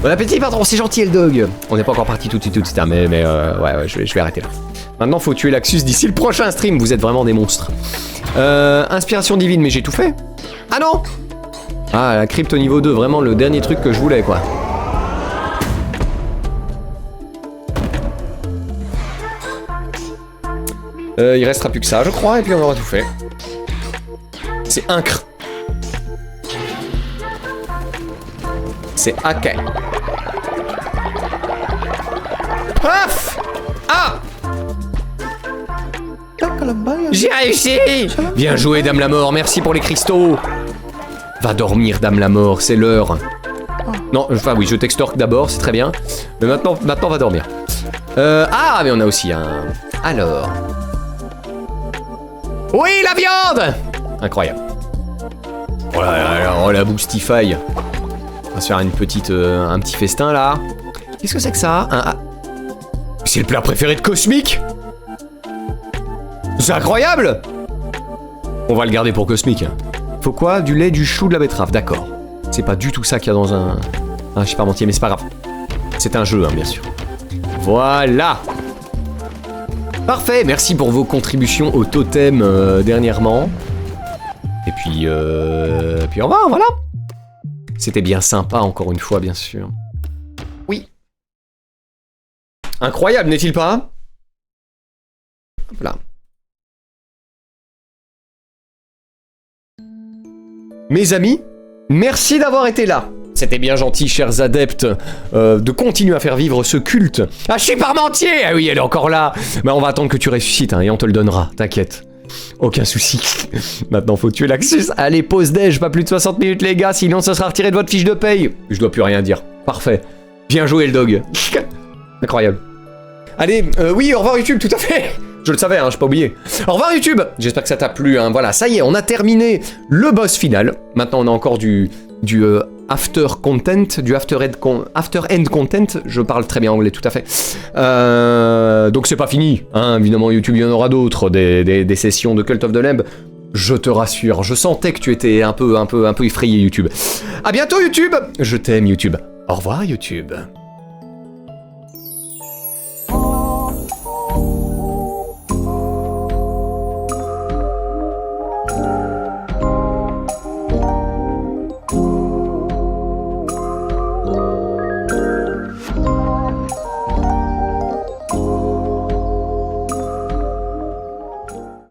Speaker 1: Bon appétit, patron, c'est gentil, Eldog. On n'est pas encore parti tout de suite, mais ouais, je vais arrêter là. Maintenant, faut tuer l'Axus d'ici le prochain stream. Vous êtes vraiment des monstres. Inspiration divine, mais j'ai tout fait. Ah non! Ah, la crypte au niveau 2, vraiment le dernier truc que je voulais, quoi. Il restera plus que ça, je crois, et puis on aura tout fait. C'est incre. C'est ok. Paf! Ah! J'ai réussi! Bien joué, Dame la Mort, merci pour les cristaux. Va dormir, Dame la Mort, c'est l'heure. Non, enfin oui, je t'extorque d'abord, c'est très bien. Mais maintenant va dormir. Ah, mais on a aussi un... Alors... Oui, la viande! Incroyable. Oh là, la boostify. On va se faire une petite, un petit festin là. Qu'est-ce que c'est que ça? C'est le plat préféré de Cosmic? C'est incroyable! On va le garder pour Cosmic. Faut quoi? Du lait, du chou, de la betterave, d'accord. C'est pas du tout ça qu'il y a dans un charpentier, mais c'est pas grave. C'est un jeu, hein, bien sûr. Voilà! Parfait, merci pour vos contributions au totem dernièrement. Et puis au revoir, voilà. C'était bien sympa, encore une fois, bien sûr. Oui. Incroyable, n'est-il pas? Hop là. Mes amis, merci d'avoir été là. C'était bien gentil, chers adeptes, de continuer à faire vivre ce culte. Ah, je suis parmentier! Ah oui, elle est encore là. Mais on va attendre que tu ressuscites, hein, et on te le donnera, t'inquiète. Aucun souci. Maintenant, faut tuer l'Axus. Allez, pause déj, pas plus de 60 minutes, les gars, sinon ça sera retiré de votre fiche de paye. Je dois plus rien dire. Parfait. Bien joué, le dog. Incroyable. Allez, oui, au revoir YouTube, tout à fait. Je le savais, hein, j'ai pas oublié. Au revoir YouTube. J'espère que ça t'a plu, hein. Voilà, ça y est, on a terminé le boss final. Maintenant, on a encore du after content, du after end content. Je parle très bien anglais, tout à fait. Donc c'est pas fini, hein. Évidemment, YouTube, il y en aura d'autres, des sessions de Cult of the Lamb. Je te rassure, je sentais que tu étais un peu effrayé, YouTube. À bientôt, YouTube. Je t'aime, YouTube. Au revoir, YouTube.